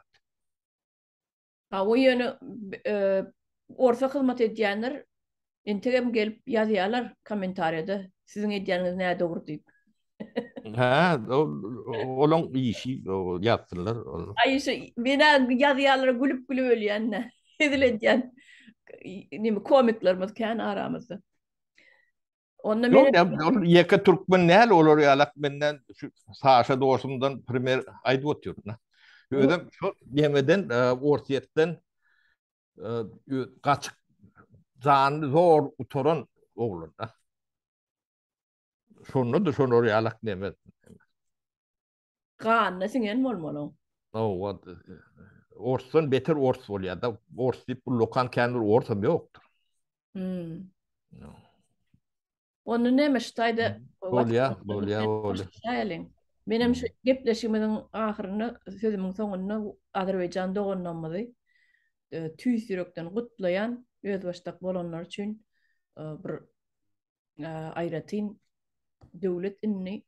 [SPEAKER 1] Ha o yönü orta hizmet ediyenler Instagram gelip yazıyorlar komentariyada. Sizin edeceğiniz ne doğru deyip.
[SPEAKER 2] Ha, olan işi o yaptılar.
[SPEAKER 1] Ay şey bina yazıyalara gülüp gülüp ölüyor ne. Edilen nimi komiklerimiz kendi aramızda. Onunla beni
[SPEAKER 2] Yok ya, yeka Türkmen ne hal olur ya, lak benden şu Saşa dostumdan primer aydı otuyor. Ödem şu yemeden ortiyetten kaçık zanı zor utoran oğlun. Şunu da şunu oraya alak demet.
[SPEAKER 1] Kaan singen molmolong.
[SPEAKER 2] O what Ors'tan beter Ors oluyor da Ors deyip bu lokan kendi Ors'um yoktur.
[SPEAKER 1] Hmm.
[SPEAKER 2] No.
[SPEAKER 1] Onu nemiştaydı
[SPEAKER 2] Bolya,
[SPEAKER 1] WhatsApp'ta
[SPEAKER 2] bolya,
[SPEAKER 1] ben
[SPEAKER 2] bolya.
[SPEAKER 1] hoşlayalım. Benim şu gepleşimizin ahırını sözümün sonuna Azerbaycan doğunlanmadı. Tüy sürükten kutlayan öz baştak bolanlar için bir ayratin devlet inni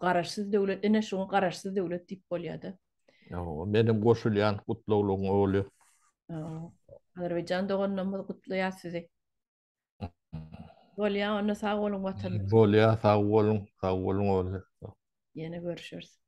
[SPEAKER 1] kararsız devlet ine şunu kararsız devlet tip bolyadı.
[SPEAKER 2] No, benim koşulayan kutluluğun oluyor.
[SPEAKER 1] Azerbaycan doğunlanmadı kutlayan sizi. Bolya onu sağ olun vatandaş.
[SPEAKER 2] Bolya, sağ olun oluyor.
[SPEAKER 1] Yine görüşürüz.